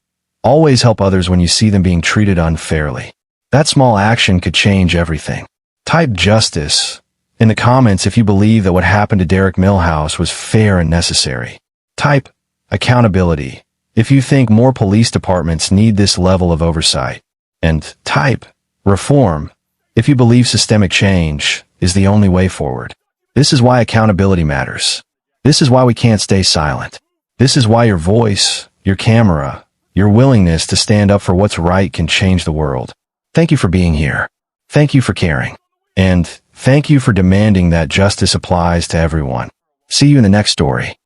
always help others when you see them being treated unfairly. That small action could change everything. Type justice in the comments if you believe that what happened to Derek Millhouse was fair and necessary. Type accountability if you think more police departments need this level of oversight. And type reform if you believe systemic change is the only way forward. This is why accountability matters. This is why we can't stay silent. This is why your voice, your camera, your willingness to stand up for what's right can change the world. Thank you for being here. Thank you for caring. And thank you for demanding that justice applies to everyone. See you in the next story.